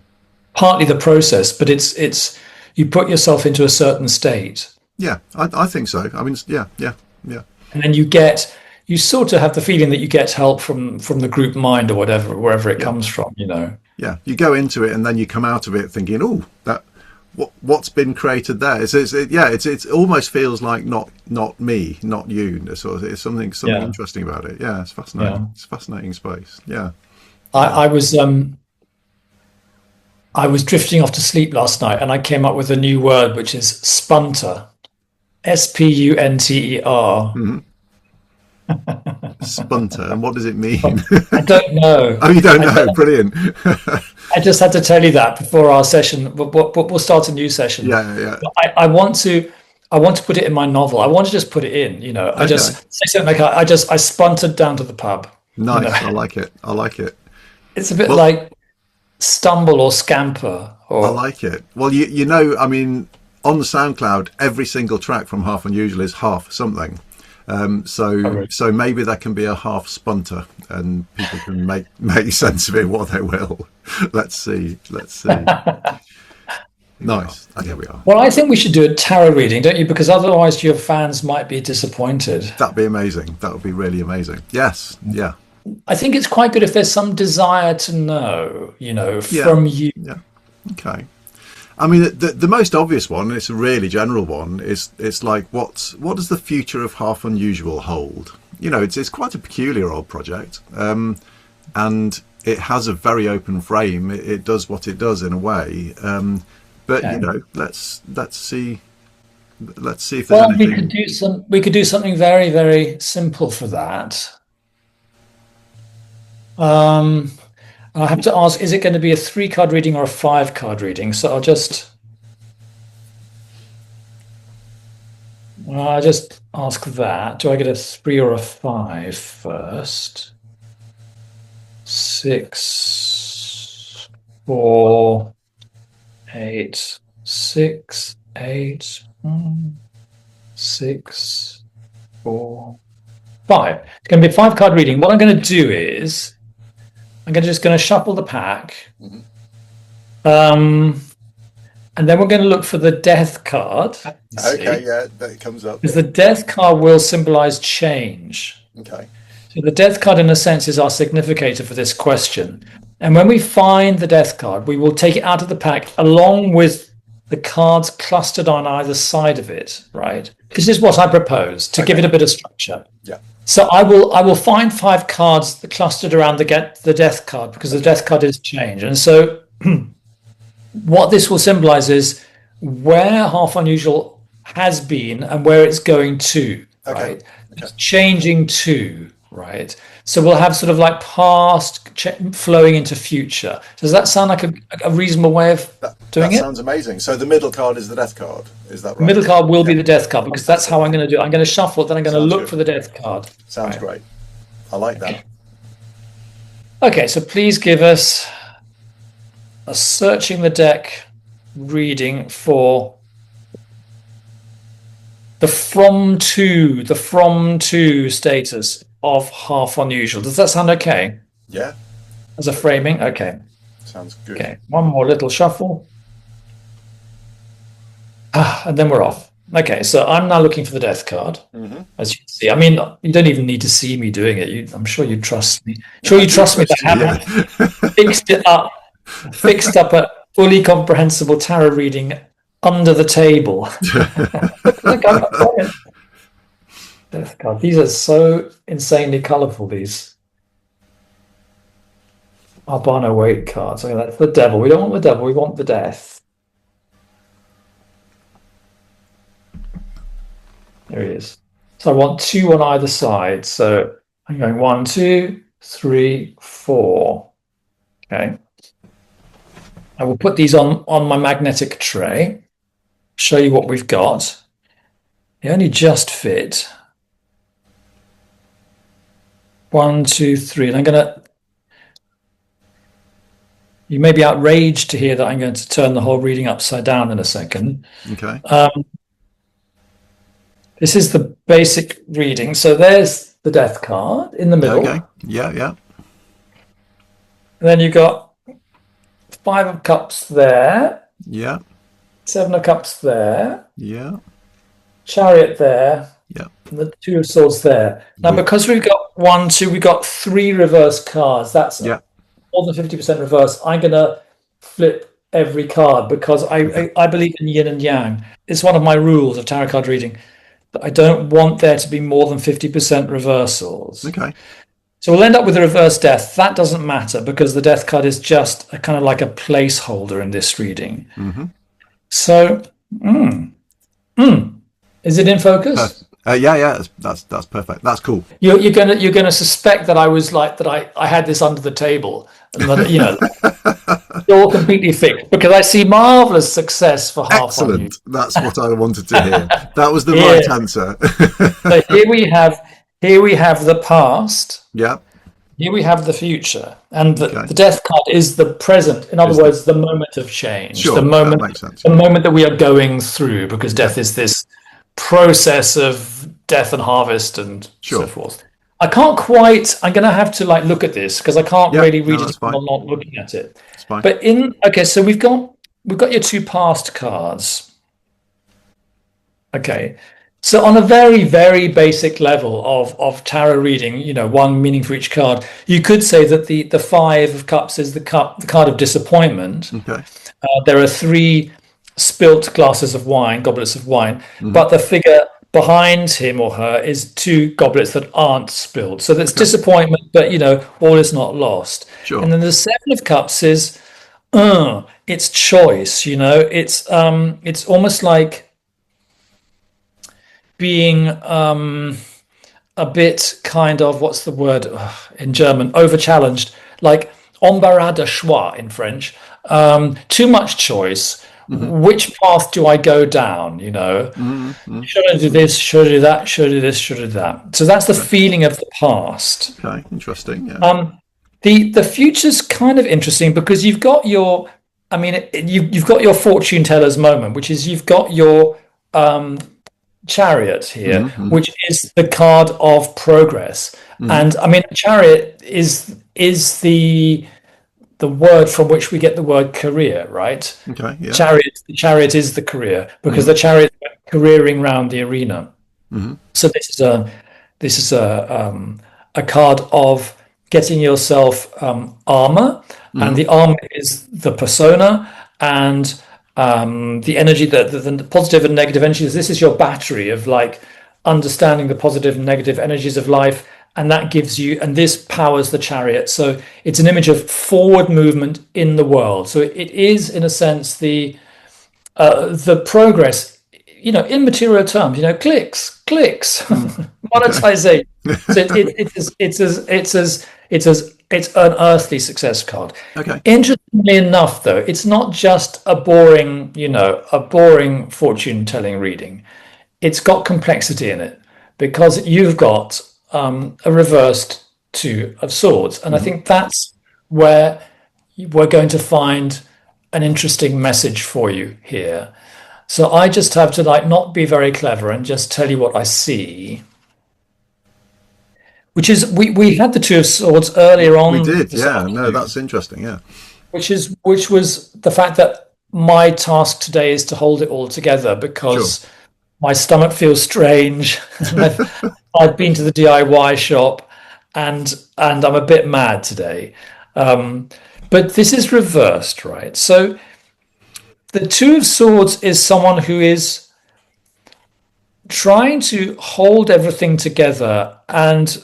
Speaker 1: partly the process, but it's you put yourself into a certain state,
Speaker 2: Yeah, I think so. I mean, yeah, yeah, yeah.
Speaker 1: and then you sort of have the feeling that you get help from the group mind or whatever, wherever it
Speaker 2: Yeah.
Speaker 1: comes from.
Speaker 2: Yeah, you go into it and then you come out of it thinking, "Oh, that what's been created there?" It almost feels like not me, not you. So it's something
Speaker 1: Yeah,
Speaker 2: interesting about it. Yeah, it's fascinating.
Speaker 1: yeah.
Speaker 2: It's a fascinating space. Yeah,
Speaker 1: I,
Speaker 2: yeah.
Speaker 1: I was I was drifting off to sleep last night, and I came up with a new word, which is spunter. Spunter.
Speaker 2: Hmm. Spunter. And what does it mean?
Speaker 1: I don't know.
Speaker 2: Oh, you don't
Speaker 1: I
Speaker 2: know?
Speaker 1: don't.
Speaker 2: Brilliant.
Speaker 1: I just had to tell you that before our session. We'll start a new session.
Speaker 2: Yeah, yeah.
Speaker 1: But I want to. I want to put it in my novel. I want to just put it in. I
Speaker 2: Okay.
Speaker 1: just say something like I spunted down to the pub. You know,
Speaker 2: Nice. I like it. I like it.
Speaker 1: it's a bit
Speaker 2: Well,
Speaker 1: like stumble or scamper
Speaker 2: I
Speaker 1: or
Speaker 2: like it. Well, you know, I mean, on the SoundCloud, every single track from Half Unusual is half something. So maybe that can be a half spunter, and people can make sense of it what they will. Let's see. Let's see. Nice. And here we are.
Speaker 1: well, I think we should do a tarot reading, don't you? Because otherwise your fans might be disappointed.
Speaker 2: That'd be amazing. That would be really amazing. Yes. Yeah.
Speaker 1: I think it's quite good if there's some desire to know,
Speaker 2: Yeah.
Speaker 1: from you.
Speaker 2: Yeah. Okay. I mean, the most obvious one, and it's a really general one, is it's like what does the future of Half Unusual hold? You know, it's quite a peculiar old project, and it has a very open frame. It does what it does in a way, but you
Speaker 1: Okay.
Speaker 2: know, let's see if there's
Speaker 1: Well, we could
Speaker 2: anything.
Speaker 1: do something very, very simple for that. Um, I have to ask, is it going to be a 3 card reading or a 5 card reading? So I'll just ask that. Do I get a 3 or a 5 first? 6, 4, 8, 6, 8, 6, 4, 5. It's going to be a 5 card reading. What I'm going to do is just going to shuffle the pack.
Speaker 2: Mhm.
Speaker 1: And then we're going to look for the death card.
Speaker 2: Okay, yeah, that comes up.
Speaker 1: Because the death card will symbolize change.
Speaker 2: Okay.
Speaker 1: So the death card, in a sense, is our significator for this question. And when we find the death card, we will take it out of the pack along with the cards clustered on either side of it, right? This is what I propose to give it a bit of structure.
Speaker 2: Yeah.
Speaker 1: So I will find 5 cards that clustered around the death card because the death card is change. And so what this will symbolize is where Half Unusual has been and where it's going to,
Speaker 2: Okay.
Speaker 1: right? It's changing to, right? So we'll have sort of like past flowing into future. Does that sound like a reasonable way of doing
Speaker 2: That
Speaker 1: it?
Speaker 2: sounds amazing. So the middle card is the death card. Is that right?
Speaker 1: Middle card will be the death card because that's how I'm going to do it. I'm going to shuffle it, then I'm going to
Speaker 2: Sounds
Speaker 1: look
Speaker 2: good.
Speaker 1: for the death card.
Speaker 2: Sounds great. I like that.
Speaker 1: Okay, so please give us a searching the deck reading for the from to status of Half Unusual. Does that sound okay
Speaker 2: Yeah.
Speaker 1: as a framing? Okay.
Speaker 2: Sounds good.
Speaker 1: Okay. One more little shuffle. And then we're off. Okay, so I'm now looking for the death card.
Speaker 2: Mm-hmm.
Speaker 1: As you can see, I mean, you don't even need to see me doing it. I'm sure you trust me. Sure, you trust me that I haven't fixed up a fully comprehensible tarot reading under the table. Look, I've got it. Death card. These are so insanely colourful. These albino weight cards. Okay, that's the devil. We don't want the devil. We want the death. There he is. So I want 2 on either side. So I'm going 1, 2, 3, 4. Okay. I will put these on my magnetic tray. Show you what we've got. They only just fit. 1, 2, 3. And I'm going to... You may be outraged to hear that I'm going to turn the whole reading upside down in a second.
Speaker 2: Okay.
Speaker 1: This is the basic reading. So there's the death card in the middle.
Speaker 2: Okay. Yeah, yeah.
Speaker 1: And then you've got 5 of Cups there.
Speaker 2: Yeah.
Speaker 1: 7 of Cups there.
Speaker 2: Yeah.
Speaker 1: Chariot there.
Speaker 2: Yeah.
Speaker 1: And the 2 of Swords there. Now, because we've got 1, 2, we've got 3 reverse cards. That's more than 50% reverse. I'm going to flip every card because I believe in yin and yang. It's one of my rules of tarot card reading that I don't want there to be more than 50% reversals.
Speaker 2: Okay.
Speaker 1: So we'll end up with a reverse death. That doesn't matter because the death card is just a kind of like a placeholder in this reading.
Speaker 2: Mm-hmm.
Speaker 1: So, Is it in focus?
Speaker 2: Yeah, yeah, that's perfect. That's cool.
Speaker 1: You're gonna suspect that I was like that. I had this under the table, and that it's all completely fixed because I see marvelous success for half on you.
Speaker 2: Excellent. That's what I wanted to hear. That was the
Speaker 1: Here,
Speaker 2: right answer.
Speaker 1: so here we have the past.
Speaker 2: Yeah.
Speaker 1: Here we have the future, and
Speaker 2: Okay.
Speaker 1: the death card is the present. In other
Speaker 2: Is the
Speaker 1: words, the moment of change,
Speaker 2: Sure, that makes sense.
Speaker 1: the moment that we are going through, because
Speaker 2: Yeah.
Speaker 1: death is this process of death and harvest and so
Speaker 2: Sure.
Speaker 1: forth. I can't quite. I'm going to have to like look at this because I can't
Speaker 2: Yeah.
Speaker 1: really
Speaker 2: No,
Speaker 1: read it
Speaker 2: that's
Speaker 1: if
Speaker 2: fine.
Speaker 1: I'm not looking at it.
Speaker 2: It's fine.
Speaker 1: But okay, so we've got your two past cards. Okay. So on a very, very basic level of tarot reading, one meaning for each card, you could say that the Five of Cups is the card of disappointment.
Speaker 2: Okay.
Speaker 1: There are three spilt glasses of wine, goblets of wine,
Speaker 2: Hmm.
Speaker 1: but the figure behind him or her is two goblets that aren't spilled. So that's
Speaker 2: Okay.
Speaker 1: disappointment, but all is not lost.
Speaker 2: Sure.
Speaker 1: And then the Seven of Cups is it's choice, it's almost like being a bit kind of what's the word in German, over challenged, like embarras de choix in French. Too much choice.
Speaker 2: Hmm.
Speaker 1: Which path do I go down?
Speaker 2: Hmm.
Speaker 1: Should I do this? Should I do that? Should I do this? Should I do that? So that's the
Speaker 2: Okay.
Speaker 1: feeling of the past.
Speaker 2: Okay. Interesting. Yeah.
Speaker 1: The future's kind of interesting because you've got your, I mean, you've got your fortune teller's moment, which is you've got your chariot here,
Speaker 2: Hmm.
Speaker 1: which is the card of progress.
Speaker 2: Hmm.
Speaker 1: And I mean, chariot is the word from which we get the word career, right?
Speaker 2: Okay. Yeah.
Speaker 1: The chariot is the career because
Speaker 2: Hmm.
Speaker 1: the chariot is careering round the arena.
Speaker 2: Hmm.
Speaker 1: So this is a card of getting yourself armor, and
Speaker 2: Hmm.
Speaker 1: the armor is the persona and the energy, the positive and negative energies. This is your battery of like understanding the positive and negative energies of life, and that gives you, and this powers the chariot. So it's an image of forward movement in the world. So it is, in a sense, the progress, in material terms, clicks,
Speaker 2: Hmm. Okay.
Speaker 1: monetization. So it's an earthly success card.
Speaker 2: Okay.
Speaker 1: Interestingly enough, though, it's not just a boring fortune telling reading. It's got complexity in it because you've got a reversed Two of Swords, and I
Speaker 2: Hmm.
Speaker 1: think that's where we're going to find an interesting message for you here. So I just have to like not be very clever and just tell you what I see, which is we had the Two of Swords earlier
Speaker 2: We
Speaker 1: on
Speaker 2: did.
Speaker 1: this
Speaker 2: Yeah. No,
Speaker 1: afternoon,
Speaker 2: that's interesting. Yeah.
Speaker 1: which was the fact that my task today is to hold it all together
Speaker 2: Sure.
Speaker 1: because my stomach feels strange. I've been to the DIY shop and I'm a bit mad today. Um, but this is reversed, right? So the Two of Swords is someone who is trying to hold everything together, and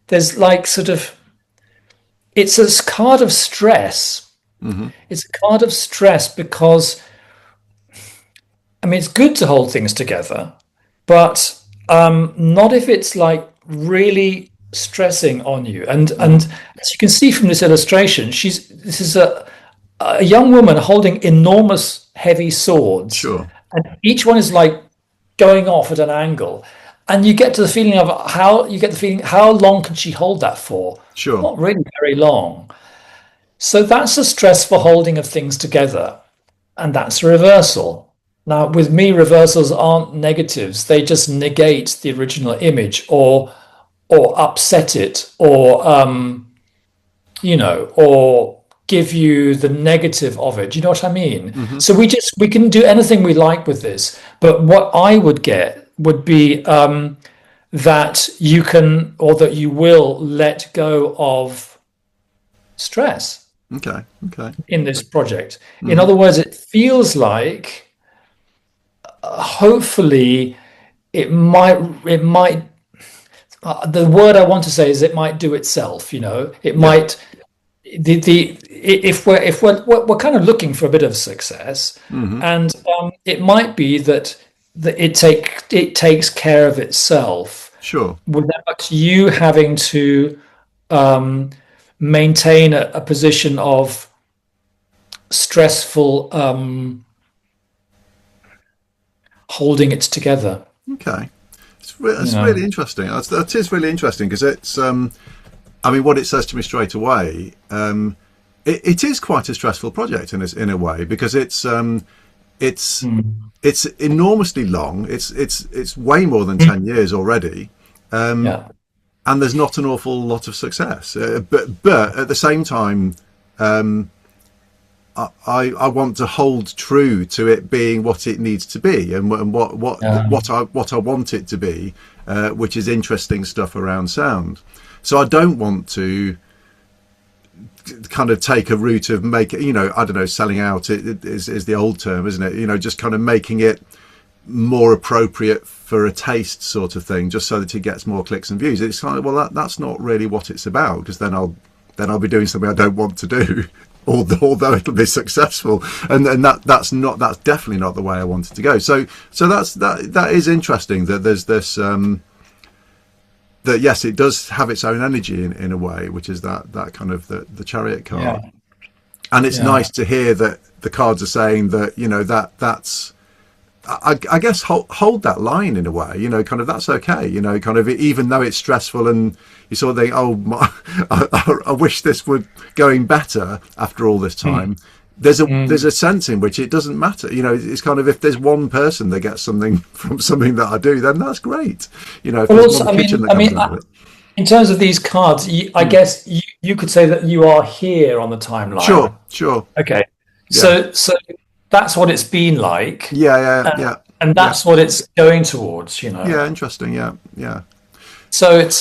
Speaker 1: there's like sort of it's a card of stress.
Speaker 2: Hmm.
Speaker 1: It's a card of stress because I mean it's good to hold things together, but not if it's like really stressing on you. And
Speaker 2: Hmm.
Speaker 1: as you can see from this illustration, this is a young woman holding enormous heavy swords,
Speaker 2: Sure.
Speaker 1: and each one is like going off at an angle. And you get to the feeling of how long can she hold that for?
Speaker 2: Sure.
Speaker 1: Not really very long. So that's a stressful holding of things together, and that's a reversal. Now, with me, reversals aren't negatives; they just negate the original image, or upset it, or give you the negative of it. Do you know what I mean?
Speaker 2: Hmm.
Speaker 1: So we can do anything we like with this, but what I would get would be that you can or that you will let go of stress
Speaker 2: Okay. Okay.
Speaker 1: in this project. In
Speaker 2: Hmm.
Speaker 1: other words, it feels like hopefully it might the word I want to say is it might do itself. It
Speaker 2: Yeah.
Speaker 1: might the if we're kind of looking for a bit of success,
Speaker 2: Hmm.
Speaker 1: and it might be that that it takes care of itself
Speaker 2: Sure.
Speaker 1: without you having to um, maintain a position of stressful holding it together.
Speaker 2: Okay.
Speaker 1: You
Speaker 2: It's really
Speaker 1: know.
Speaker 2: interesting. That is really interesting because it's. I mean, what it says to me straight away. It is quite a stressful project in a way because it's
Speaker 1: Mm.
Speaker 2: it's enormously long. It's way more than 10 years already,
Speaker 1: Yeah.
Speaker 2: and there's not an awful lot of success. But at the same time, I want to hold true to it being what it needs to be and
Speaker 1: Yeah.
Speaker 2: what I want it to be, which is interesting stuff around sound. So I don't want to kind of take a route of make it, I don't know, selling out is the old term, isn't it? Just kind of making it more appropriate for a taste sort of thing, just so that it gets more clicks and views. It's kind of, well, that's not really what it's about, because then I'll be doing something I don't want to do, although it'll be successful, and that's definitely not the way I want it to go. So that is interesting that there's this. That yes, it does have its own energy in a way, which is that kind of the chariot card,
Speaker 1: Yeah.
Speaker 2: and it's
Speaker 1: Yeah.
Speaker 2: nice to hear that the cards are saying that that's. I guess hold that line in a way, kind of that's okay, kind of even though it's stressful and you sort of think, oh, I wish this were going better after all this time. There's
Speaker 1: Mm.
Speaker 2: a sense in which it doesn't matter, it's kind of if there's one person that gets something from something that I do, then that's great, if
Speaker 1: But
Speaker 2: there's
Speaker 1: also,
Speaker 2: one kitchen that
Speaker 1: I
Speaker 2: comes
Speaker 1: mean,
Speaker 2: out of it.
Speaker 1: in terms of these cards, I guess you could say that you are here on the
Speaker 2: Sure,
Speaker 1: timeline.
Speaker 2: sure,
Speaker 1: Okay,
Speaker 2: yeah,
Speaker 1: so that's what it's been like,
Speaker 2: yeah, yeah,
Speaker 1: and,
Speaker 2: yeah,
Speaker 1: and
Speaker 2: yeah,
Speaker 1: that's what it's going towards.
Speaker 2: yeah, interesting, yeah, yeah.
Speaker 1: So it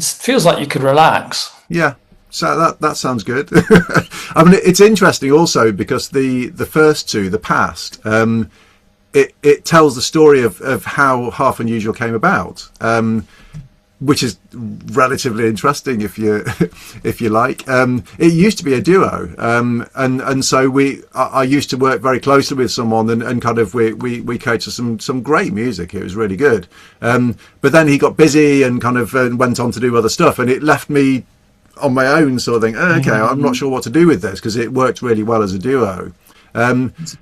Speaker 1: feels like you could relax.
Speaker 2: Yeah, so that sounds good. I mean, it's interesting also because the first two, the past, it tells the story of how half unusual came about, which is relatively interesting if you if you like. It used to be a duo, and so I used to work very closely with someone, and kind of we created some great music. It was really good, but then he got busy and kind of went on to do other stuff, and it left me on my own sort of thing. Okay, I'm not
Speaker 1: Mhm.
Speaker 2: sure what to do with this because it worked really well as a duo.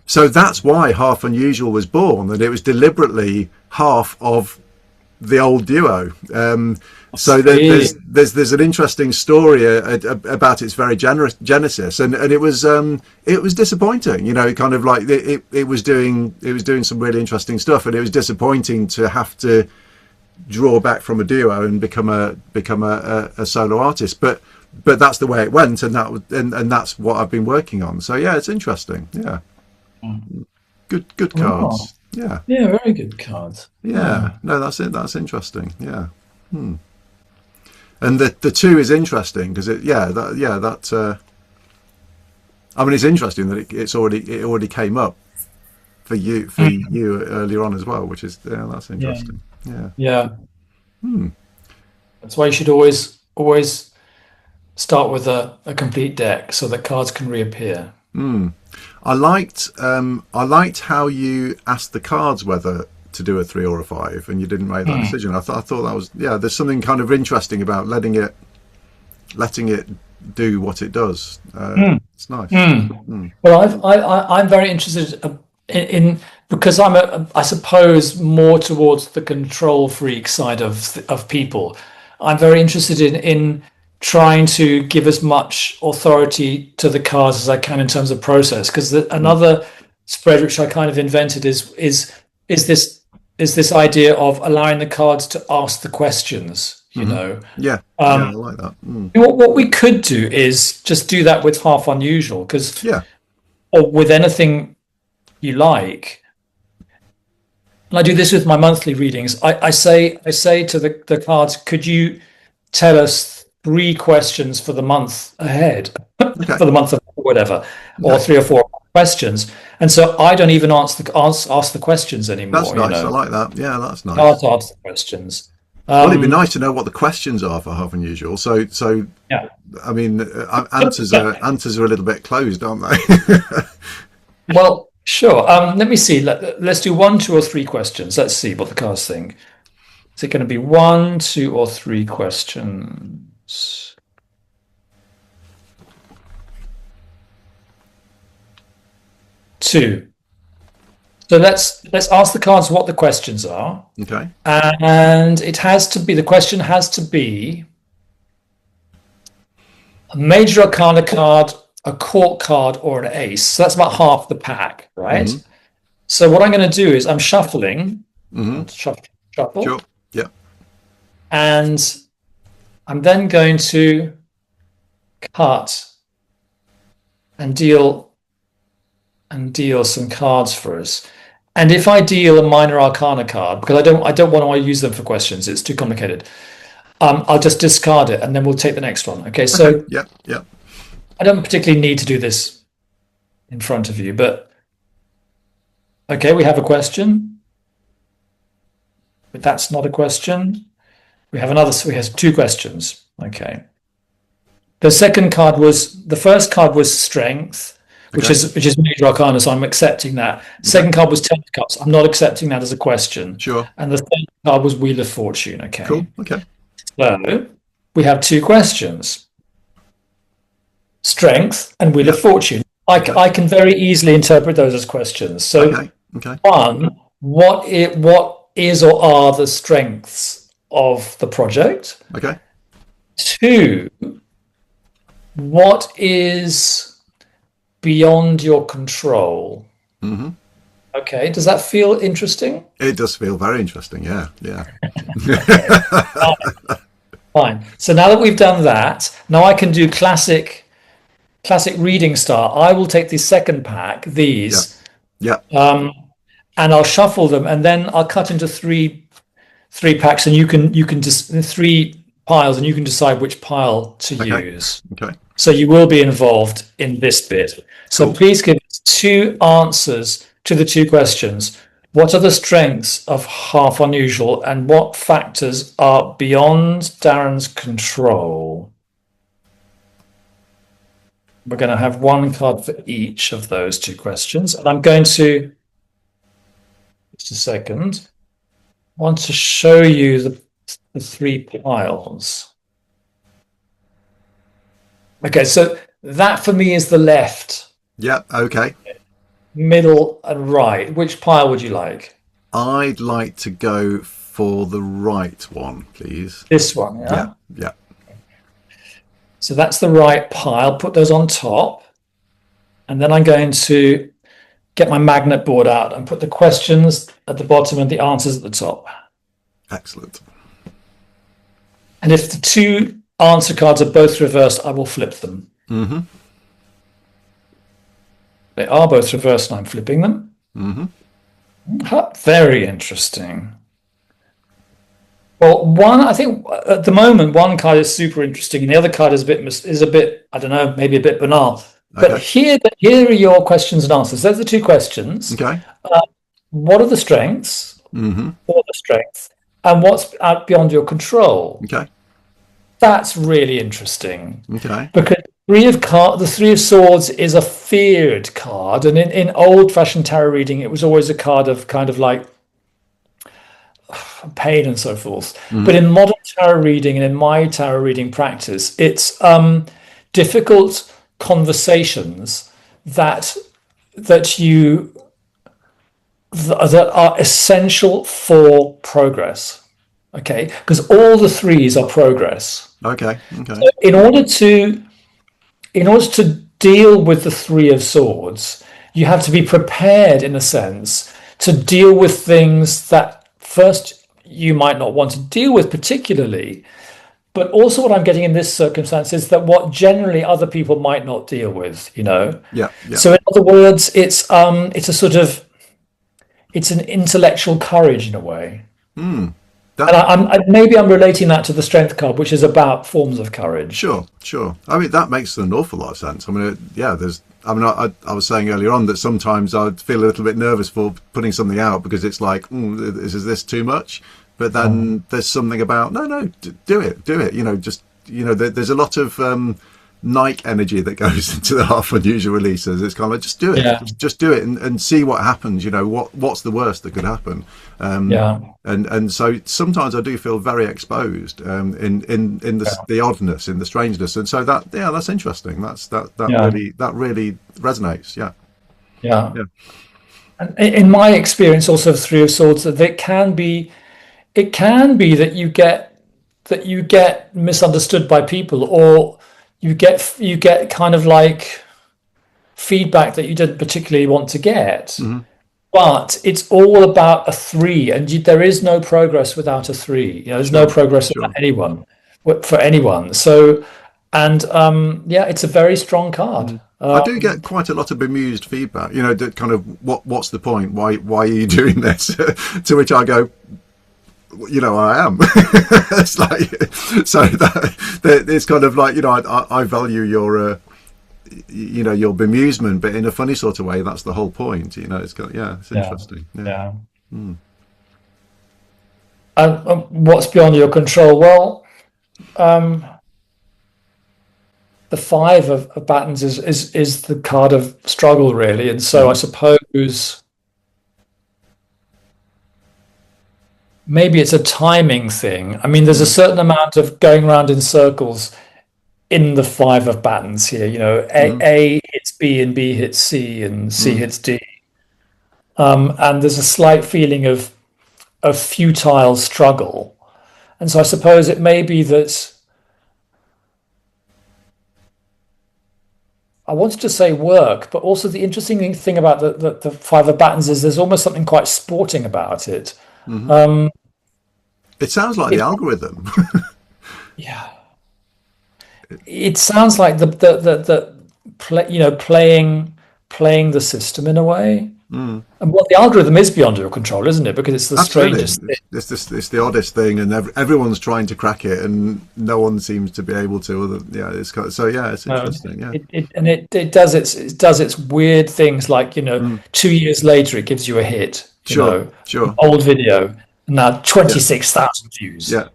Speaker 2: So that's why half unusual was born, and it was deliberately half of the old duo.
Speaker 1: I
Speaker 2: So
Speaker 1: see.
Speaker 2: there's an interesting story about its very genesis, and it was disappointing. Kind of like it was doing some really interesting stuff, and it was disappointing to have to draw back from a duo and become a solo artist. But that's the way it went, and and that's what I've been working on. So yeah, it's interesting. Yeah, good
Speaker 1: Oh,
Speaker 2: cards. Yeah.
Speaker 1: yeah, very good cards.
Speaker 2: Yeah,
Speaker 1: Yeah.
Speaker 2: no, that's it. That's interesting. Yeah, and the two is interesting because I mean, it's interesting that it already came up for
Speaker 1: Mm.
Speaker 2: you earlier on as well, which is that's
Speaker 1: Yeah.
Speaker 2: interesting. Yeah,
Speaker 1: Yeah. That's why you should always start with a complete deck so that cards can reappear.
Speaker 2: I liked how you asked the cards whether to do a 3 or a 5, and you didn't make that
Speaker 1: Mm.
Speaker 2: decision. I thought that was There's something kind of interesting about letting it do what it does.
Speaker 1: Mm.
Speaker 2: It's nice.
Speaker 1: Mm. Well, I'm very interested in because I suppose more towards the control freak side of people. I'm very interested in trying to give as much authority to the cards as I can in terms of process. Because
Speaker 2: Mm.
Speaker 1: another spread which I kind of invented is this is this idea of allowing the cards to ask the questions. You
Speaker 2: Hmm.
Speaker 1: know,
Speaker 2: Yeah, yeah, I
Speaker 1: um,
Speaker 2: like that. Mm.
Speaker 1: what we could do is just do that with half unusual because
Speaker 2: Yeah,
Speaker 1: or with anything you like. And I do this with my monthly readings. I say to the cards, could you tell us 3 questions for the month ahead,
Speaker 2: okay,
Speaker 1: for the month of whatever, or
Speaker 2: okay,
Speaker 1: 3 or 4 questions. And so I don't even ask the questions
Speaker 2: that's
Speaker 1: anymore.
Speaker 2: nice. I like that. Yeah, that's
Speaker 1: Cards
Speaker 2: nice.
Speaker 1: ask the questions.
Speaker 2: Well, it'd be
Speaker 1: Um,
Speaker 2: nice to know what the questions are for half unusual. So
Speaker 1: yeah.
Speaker 2: I mean, answers are a little bit closed, aren't they?
Speaker 1: Well, Sure. Let me see. Let's do one, two, or three questions. Let's see what the cards think. Is it going to be one, two, or three questions? Two. So let's ask the cards what the questions are,
Speaker 2: Okay.
Speaker 1: and it has to be the question has to be a major arcana card, a court card, or an ace. So that's about half the pack, right?
Speaker 2: Mm-hmm.
Speaker 1: So what I'm going to do is I'm shuffling,
Speaker 2: Mm-hmm.
Speaker 1: shuffle,
Speaker 2: Sure. Yeah.
Speaker 1: and I'm then going to cut and deal some cards for us. And if I deal a minor arcana card, because I don't want to use them for questions, it's too complicated. I'll just discard it, and then we'll take the next one. Okay,
Speaker 2: Okay.
Speaker 1: so
Speaker 2: Yeah. Yeah.
Speaker 1: I don't particularly need to do this in front of you, but okay, we have a question, but that's not a question. We have two questions. Okay. The first card was strength, which
Speaker 2: Okay.
Speaker 1: is major arcana, so I'm accepting that.
Speaker 2: Okay.
Speaker 1: Second card was ten of cups. I'm not accepting that as a question.
Speaker 2: Sure.
Speaker 1: And the third card was wheel of fortune. Okay.
Speaker 2: Cool. Okay.
Speaker 1: So we have two questions: strength and wheel
Speaker 2: Yeah.
Speaker 1: of fortune.
Speaker 2: Okay.
Speaker 1: I can very easily interpret those as questions. So
Speaker 2: Okay. Okay.
Speaker 1: one, what is or are the strengths of the project?
Speaker 2: Okay.
Speaker 1: Two, what is beyond your control?
Speaker 2: Mm-hmm.
Speaker 1: Okay, does that feel interesting?
Speaker 2: It does feel very interesting. Yeah. Yeah.
Speaker 1: Fine. So now that we've done that, now I can do classic reading style. I will take the second pack,
Speaker 2: Yeah.
Speaker 1: these,
Speaker 2: Yeah.
Speaker 1: and I'll shuffle them, and then I'll cut into three packs, and you can just three piles, and you can decide which pile to
Speaker 2: Okay.
Speaker 1: use.
Speaker 2: Okay.
Speaker 1: So you will be involved in this bit. So
Speaker 2: Cool.
Speaker 1: please give us two answers to the two questions. What are the strengths of half unusual, and what factors are beyond Darren's control? We're going to have one card for each of those two questions. And I'm going to, just a second, want to show you the three piles. Okay, so that for me is the left,
Speaker 2: Yeah. Okay.
Speaker 1: middle, and right. Which pile would you like?
Speaker 2: I'd like to go for the right one, please.
Speaker 1: This one, yeah?
Speaker 2: Yeah. Yeah.
Speaker 1: So that's the right pile. Put those on top. And then I'm going to get my magnet board out and put the questions at the bottom and the answers at the top.
Speaker 2: Excellent.
Speaker 1: And if the two answer cards are both reversed, I will flip them.
Speaker 2: Mm-hmm.
Speaker 1: They are both reversed and I'm flipping them.
Speaker 2: Mm-hmm.
Speaker 1: Very interesting. Well, I think at the moment, one card is super interesting, and the other card is a bit, I don't know, maybe a bit banal. But
Speaker 2: Okay.
Speaker 1: here are your questions and answers. Those are the two questions.
Speaker 2: Okay.
Speaker 1: What are the strengths?
Speaker 2: Mm-hmm.
Speaker 1: What are the strengths? And what's out beyond your control?
Speaker 2: Okay.
Speaker 1: That's really interesting
Speaker 2: Okay.
Speaker 1: because the Three of Swords is a feared card, and in old-fashioned tarot reading, it was always a card of kind of like pain and so forth.
Speaker 2: Mm-hmm.
Speaker 1: But in modern tarot reading and in my tarot reading practice, it's difficult conversations that are essential for progress. Okay, because all the threes are progress.
Speaker 2: Okay. Okay.
Speaker 1: So in order to deal with the Three of Swords, you have to be prepared, in a sense, to deal with things that first you might not want to deal with particularly, but also what I'm getting in this circumstance is that what generally other people might not deal with,
Speaker 2: Yeah. Yeah.
Speaker 1: So in other words, it's an intellectual courage in a way.
Speaker 2: That,
Speaker 1: And maybe I'm relating that to the strength card, which is about forms of courage.
Speaker 2: Sure, sure. I mean, that makes an awful lot of sense. I mean, yeah, I was saying earlier on that sometimes I'd feel a little bit nervous for putting something out because it's like, is this too much? But then there's something about, no, do it. There's a lot of Nike energy that goes into the half unusual releases. It's kind of like, just do it,
Speaker 1: Yeah.
Speaker 2: just do it, and see what happens. You know, what's the worst that could happen?
Speaker 1: Yeah.
Speaker 2: And so sometimes I do feel very exposed in the oddness, in the strangeness, and so that's interesting.
Speaker 1: Yeah.
Speaker 2: That really resonates. Yeah,
Speaker 1: Yeah.
Speaker 2: yeah.
Speaker 1: And in my experience, also of Three of Swords, that it can be that you get misunderstood by people, or you get kind of like feedback that you didn't particularly want to get.
Speaker 2: Hmm.
Speaker 1: But it's all about a three, and there is no progress without a three. You know, there's no
Speaker 2: Sure,
Speaker 1: progress without
Speaker 2: sure.
Speaker 1: anyone, for anyone. So, and yeah, it's a very strong card.
Speaker 2: I do get quite a lot of bemused feedback. You know, that kind of what's the point? Why are you doing this? To which I go, you know, I am. It's like, so that it's kind of like, you know, I value your you know, your bemusement, but in a funny sort of way. That's the whole point. You know, it's got, yeah, it's
Speaker 1: Yeah,
Speaker 2: interesting. Yeah.
Speaker 1: yeah. And what's beyond your control? Well, um, the five of battens is the card of struggle, really, and so I
Speaker 2: Hmm.
Speaker 1: suppose maybe it's a timing thing. I mean, there's a
Speaker 2: Hmm.
Speaker 1: certain amount of going around in circles in the five of battens here. You know,
Speaker 2: Hmm.
Speaker 1: A hits B and B hits C and C
Speaker 2: Hmm.
Speaker 1: hits D, and there's a slight feeling of futile struggle. And so I suppose it may be that I wanted to say work, but also the interesting thing about the five of battens is there's almost something quite sporting about it.
Speaker 2: Hmm.
Speaker 1: Um,
Speaker 2: It sounds like the
Speaker 1: it
Speaker 2: algorithm.
Speaker 1: yeah, it sounds like the play, you know, playing the system in a way.
Speaker 2: Mm.
Speaker 1: And what the algorithm is beyond your control, isn't it? Because it's the
Speaker 2: Absolutely,
Speaker 1: strangest thing.
Speaker 2: it's the oddest thing, and everyone's trying to crack it, and no one seems to be able to. Yeah, it's kind of, so yeah, it's interesting. Yeah.
Speaker 1: It does its weird things, like, you know,
Speaker 2: Mm.
Speaker 1: 2 years later it gives you a hit, you
Speaker 2: Sure,
Speaker 1: know,
Speaker 2: sure.
Speaker 1: old video, now
Speaker 2: Yeah,
Speaker 1: 26,000 views.
Speaker 2: yeah.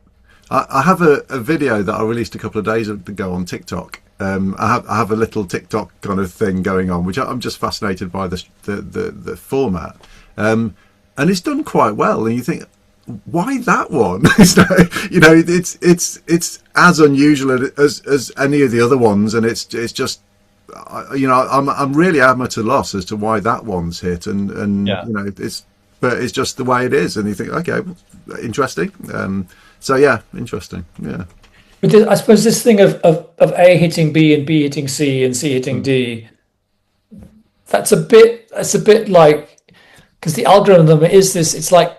Speaker 2: I have a video that I released a couple of days ago on TikTok. I have a little TikTok kind of thing going on, which I'm just fascinated by the format, and it's done quite well. And you think, why that one? It's not, you know, it's as unusual as any of the other ones, and it's just, you know, I'm really at a loss as to why that one's hit, and
Speaker 1: Yeah.
Speaker 2: you know, but it's just the way it is, and you think, okay, interesting. So yeah, interesting. Yeah.
Speaker 1: But I suppose this thing of A hitting B and B hitting C and C hitting
Speaker 2: Mm.
Speaker 1: D, that's a bit like, because the algorithm is this, it's like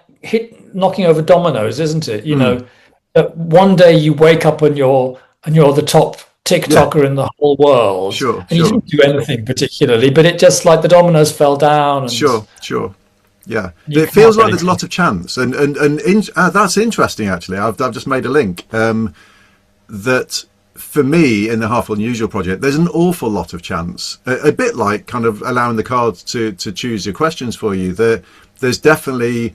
Speaker 1: knocking over dominoes, isn't it? You
Speaker 2: Mm.
Speaker 1: know, one day you wake up and you're the top
Speaker 2: Yeah.
Speaker 1: TikToker in the whole world,
Speaker 2: Sure.
Speaker 1: and you
Speaker 2: Sure.
Speaker 1: didn't do anything particularly, but it just, like, the dominoes fell down,
Speaker 2: Sure. Sure. Yeah,
Speaker 1: and you
Speaker 2: it
Speaker 1: come
Speaker 2: feels
Speaker 1: up
Speaker 2: like there's a
Speaker 1: anything.
Speaker 2: lot of chance, that's interesting. Actually, I've just made a link. That for me in the half unusual project, there's an awful lot of chance, a bit like kind of allowing the cards to choose your questions for you. There's definitely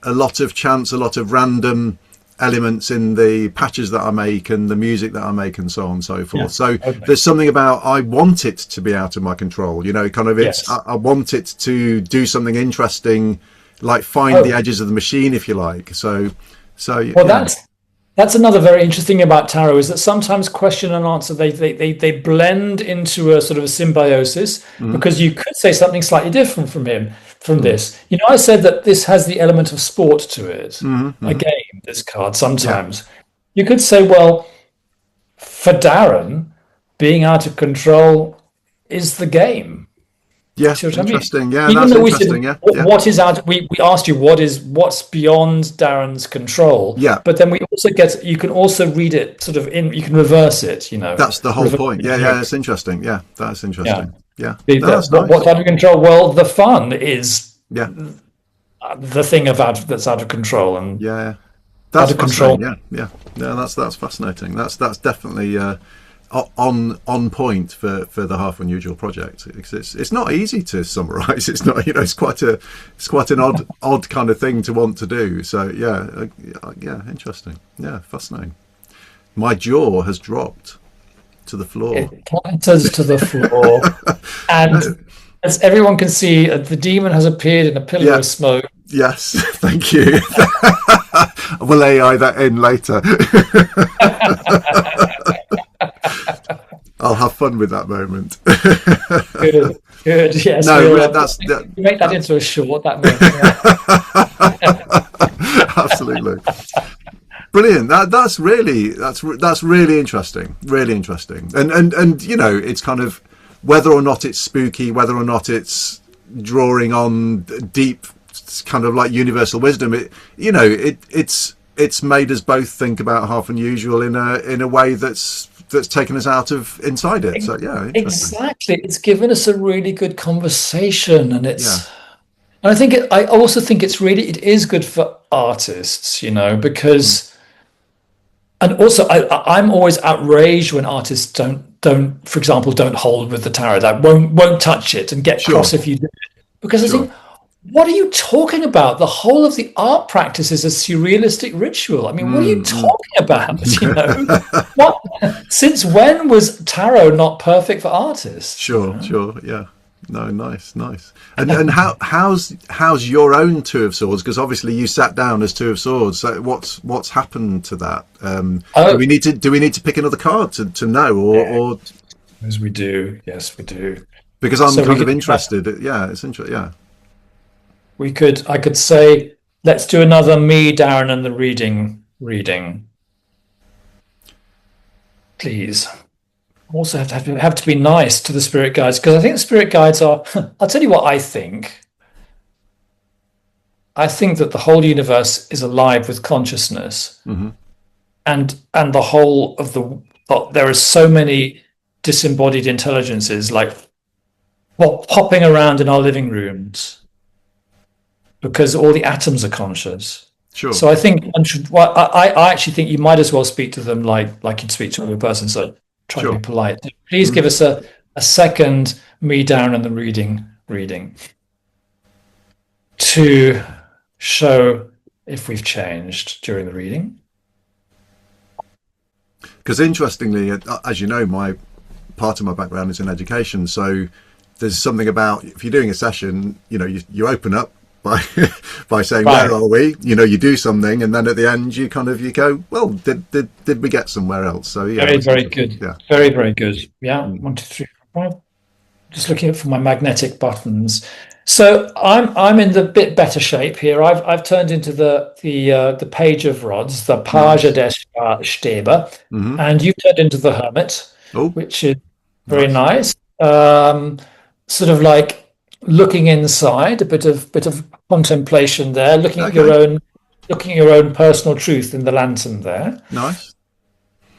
Speaker 2: a lot of chance, a lot of random elements in the patches that I make and the music that I make and so on and so
Speaker 1: Yeah,
Speaker 2: forth. So
Speaker 1: totally.
Speaker 2: there's something about, I want it to be out of my control, you know, kind of, it's,
Speaker 1: Yes.
Speaker 2: I want it to do something interesting, like find the
Speaker 1: Oh,
Speaker 2: edges of the machine, if you like. So
Speaker 1: well,
Speaker 2: yeah.
Speaker 1: that's another very interesting thing about tarot, is that sometimes question and answer, they blend into a sort of a symbiosis,
Speaker 2: Mm-hmm.
Speaker 1: because you could say something slightly different from
Speaker 2: Mm-hmm.
Speaker 1: this. You know, I said that this has the element of sport to it.
Speaker 2: Mm-hmm.
Speaker 1: A
Speaker 2: Mm-hmm.
Speaker 1: game, this card
Speaker 2: Yeah.
Speaker 1: sometimes. You could say, well, for Darren, being out of control is the game.
Speaker 2: Yeah,
Speaker 1: See what I mean?
Speaker 2: interesting. Yeah,
Speaker 1: Even
Speaker 2: that's
Speaker 1: though we said
Speaker 2: interesting. Yeah, yeah,
Speaker 1: what is out, we asked you what's beyond Darren's control,
Speaker 2: yeah.
Speaker 1: but then we also get, you can also read it sort of in, you can reverse it, you know,
Speaker 2: That's the whole
Speaker 1: reverse
Speaker 2: point.
Speaker 1: the
Speaker 2: Yeah, yeah,
Speaker 1: joke.
Speaker 2: it's interesting. Yeah, that's
Speaker 1: Yeah.
Speaker 2: interesting. Yeah, no, that's
Speaker 1: What's
Speaker 2: nice.
Speaker 1: out of control? Well, the fun is
Speaker 2: Yeah,
Speaker 1: the thing that's out of control, and
Speaker 2: yeah, yeah.
Speaker 1: out
Speaker 2: That's
Speaker 1: of
Speaker 2: fascinating.
Speaker 1: control.
Speaker 2: Yeah, yeah, yeah. That's fascinating. That's definitely on point for the half unusual project. It's not easy to summarize. It's not, you know, it's quite an odd kind of thing to want to do. So yeah, yeah, interesting. Yeah, fascinating. My jaw has dropped. to the floor.
Speaker 1: It planters to the floor, and
Speaker 2: No,
Speaker 1: as everyone can see, the demon has appeared in a pillar
Speaker 2: yeah,
Speaker 1: of smoke.
Speaker 2: yes, thank you. We'll AI that in later. I'll have fun with that moment.
Speaker 1: Good, good. Yes,
Speaker 2: No,
Speaker 1: we'll make that
Speaker 2: that's
Speaker 1: into a short. That moment. Yeah.
Speaker 2: absolutely brilliant. That's really interesting, really interesting. And you know, it's kind of whether or not it's spooky, whether or not it's drawing on deep kind of like universal wisdom. It's made us both think about half unusual in a way that's taken us out of inside it. So yeah, interesting.
Speaker 1: Exactly. It's given us a really good conversation, and
Speaker 2: Yeah.
Speaker 1: I think I also think it is good for artists,
Speaker 2: Mm.
Speaker 1: because, and also I'm always outraged when artists for example, don't hold with the tarot, that won't touch it and get
Speaker 2: Sure.
Speaker 1: cross if you do it. Because I
Speaker 2: Sure.
Speaker 1: think, what are you talking about? The whole of the art practice is a surrealistic ritual. I mean, what are you
Speaker 2: Mm,
Speaker 1: talking about? What? Since when was tarot not perfect for artists?
Speaker 2: sure. Sure. Yeah. No, nice, nice. And how's your own Two of Swords? Because obviously you sat down as Two of Swords. So what's happened to that? Do
Speaker 1: Oh,
Speaker 2: we need to pick another card to know,
Speaker 1: yeah,
Speaker 2: or
Speaker 1: as we do. Yes, we do.
Speaker 2: because I'm
Speaker 1: So we
Speaker 2: kind of
Speaker 1: could,
Speaker 2: interested? Yeah, it's interesting. Yeah.
Speaker 1: I could say, let's do another me, Darren, and the reading, please. Also have to be nice to the spirit guides, because I think the spirit guides are. I'll tell you what I think. I think that the whole universe is alive with consciousness,
Speaker 2: Hmm.
Speaker 1: and the whole of there are so many disembodied intelligences, like, well, popping around in our living rooms, because all the atoms are conscious.
Speaker 2: Sure.
Speaker 1: So I think well, I actually think you might as well speak to them like you'd speak to a real person. So try to be
Speaker 2: Sure.
Speaker 1: polite. Please give
Speaker 2: Hmm.
Speaker 1: us a second me down and the reading to show if we've changed during the reading.
Speaker 2: Because interestingly, as you know, my part of my background is in education, so there's something about if you're doing a session, you open up by by saying where
Speaker 1: Right.
Speaker 2: are we, you do something, and then at the end you go, well, did we get somewhere else? So yeah,
Speaker 1: Very,
Speaker 2: that's
Speaker 1: very
Speaker 2: interesting.
Speaker 1: good.
Speaker 2: Yeah.
Speaker 1: Very, very good. Yeah.
Speaker 2: Mm.
Speaker 1: 1, 2, 3, 4, 5. Just looking for my magnetic buttons. So I'm in the bit better shape here. I've turned into the page of rods, the Page
Speaker 2: Nice.
Speaker 1: des Stäbe,
Speaker 2: Hmm.
Speaker 1: and you've turned into the hermit,
Speaker 2: Oh,
Speaker 1: which is very
Speaker 2: nice.
Speaker 1: nice. Sort of like looking inside, a bit of contemplation there,
Speaker 2: Okay.
Speaker 1: looking at your own personal truth in the lantern there.
Speaker 2: Nice.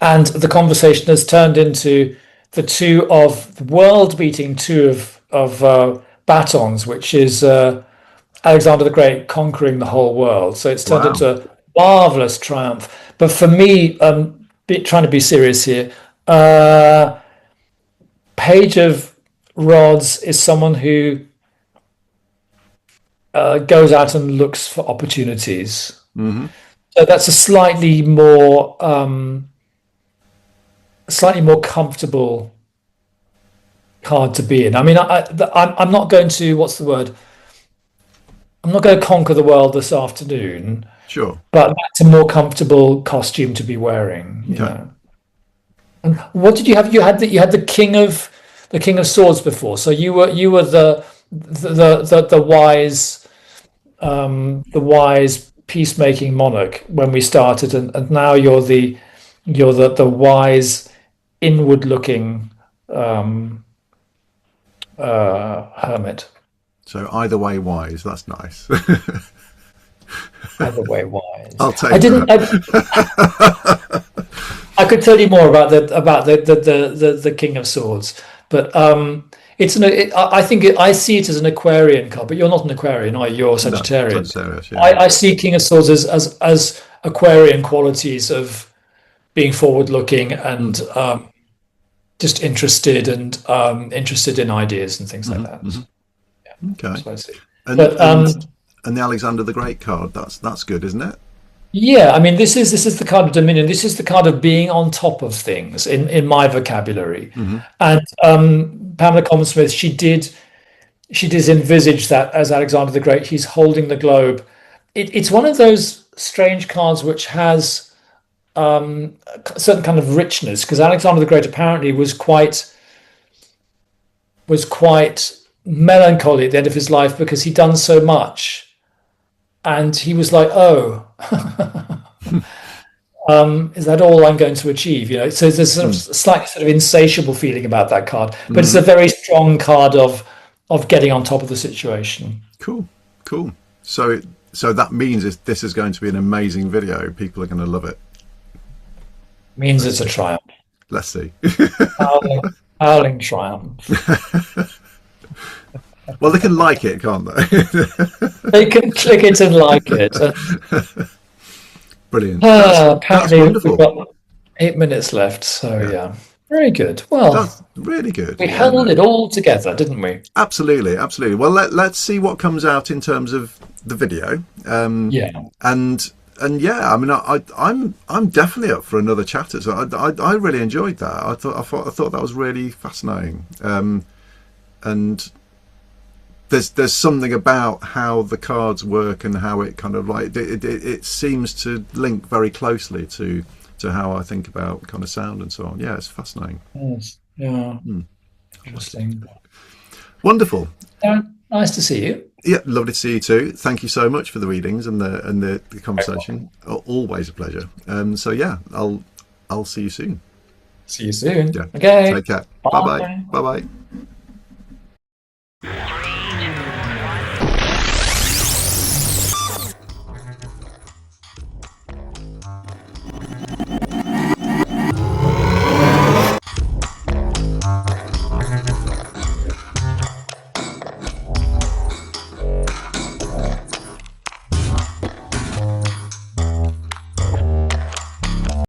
Speaker 1: And the conversation has turned into the two of the world-beating two of batons, which is Alexander the Great conquering the whole world. So it's turned
Speaker 2: Wow.
Speaker 1: into a marvelous triumph. But for me, trying to be serious here, uh, Page of Rods is someone who goes out and looks for opportunities.
Speaker 2: Hmm.
Speaker 1: So that's a slightly more comfortable card to be in. I mean, I'm not going to, what's the word? I'm not going to conquer the world this afternoon,
Speaker 2: Sure.
Speaker 1: but that's a more comfortable costume to be wearing.
Speaker 2: Okay.
Speaker 1: And what did you have? You had the King of Swords before. So you were the wise peacemaking monarch when we started, and now you're the wise inward looking hermit.
Speaker 2: So either way, wise. That's nice.
Speaker 1: Either way, wise.
Speaker 2: I'll
Speaker 1: I
Speaker 2: take
Speaker 1: didn't.
Speaker 2: that.
Speaker 1: I could tell you more about the King of Swords, but I think I see it as an Aquarian card. But you're not an Aquarian, are you? You're
Speaker 2: No,
Speaker 1: Sagittarian.
Speaker 2: Sagittarius. Yeah.
Speaker 1: I see King of Swords as Aquarian qualities of being forward looking and
Speaker 2: Mm.
Speaker 1: just interested and interested in ideas and things like
Speaker 2: Hmm.
Speaker 1: that.
Speaker 2: Hmm. Okay.
Speaker 1: So I see.
Speaker 2: And
Speaker 1: But
Speaker 2: and and the Alexander the Great card. That's good, isn't it?
Speaker 1: Yeah, I mean, this is the card of dominion. This is the card of being on top of things in my vocabulary.
Speaker 2: Hmm.
Speaker 1: And Pamela Coleman Smith, she did envisage that as Alexander the Great. He's holding the globe. It's one of those strange cards which has a certain kind of richness because Alexander the Great apparently was quite melancholy at the end of his life because he'd done so much, and he was like, "Oh, is that all I'm going to achieve?" So there's sort of
Speaker 2: Mm.
Speaker 1: slightly sort of insatiable feeling about that card, but it's
Speaker 2: Hmm.
Speaker 1: a very strong card of getting on top of the situation.
Speaker 2: Cool, cool. So so that means this is going to be an amazing video. People are going to love it.
Speaker 1: Means
Speaker 2: Let's
Speaker 1: it's a
Speaker 2: see.
Speaker 1: triumph,
Speaker 2: Let's see.
Speaker 1: howling, howling triumph.
Speaker 2: Well, they can like it, can't they?
Speaker 1: They can click it and like it.
Speaker 2: Brilliant. That's
Speaker 1: Apparently, we've
Speaker 2: wonderful.
Speaker 1: got 8 minutes left. So
Speaker 2: Yeah,
Speaker 1: yeah, very good. Well,
Speaker 2: that's really good.
Speaker 1: we
Speaker 2: Yeah,
Speaker 1: held
Speaker 2: no,
Speaker 1: it all together, didn't we?
Speaker 2: absolutely, absolutely. Well, let's see what comes out in terms of the video.
Speaker 1: Yeah.
Speaker 2: And yeah, I mean, I'm definitely up for another chapter. So I really enjoyed that. I thought that was really fascinating. And there's something about how the cards work and how it kind of like it seems to link very closely to how I think about kind of sound and so on. Yeah, it's fascinating.
Speaker 1: Yes. Yeah.
Speaker 2: Hmm. I like it.
Speaker 1: Interesting.
Speaker 2: Wonderful.
Speaker 1: Yeah, nice to see you.
Speaker 2: Yeah, lovely to see you too. Thank you so much for the readings and the
Speaker 1: Very welcome.
Speaker 2: conversation. Always a pleasure. So yeah, I'll see you soon.
Speaker 1: See you soon.
Speaker 2: Yeah,
Speaker 1: Okay.
Speaker 2: take care. Bye bye.
Speaker 1: Bye.
Speaker 2: Bye bye.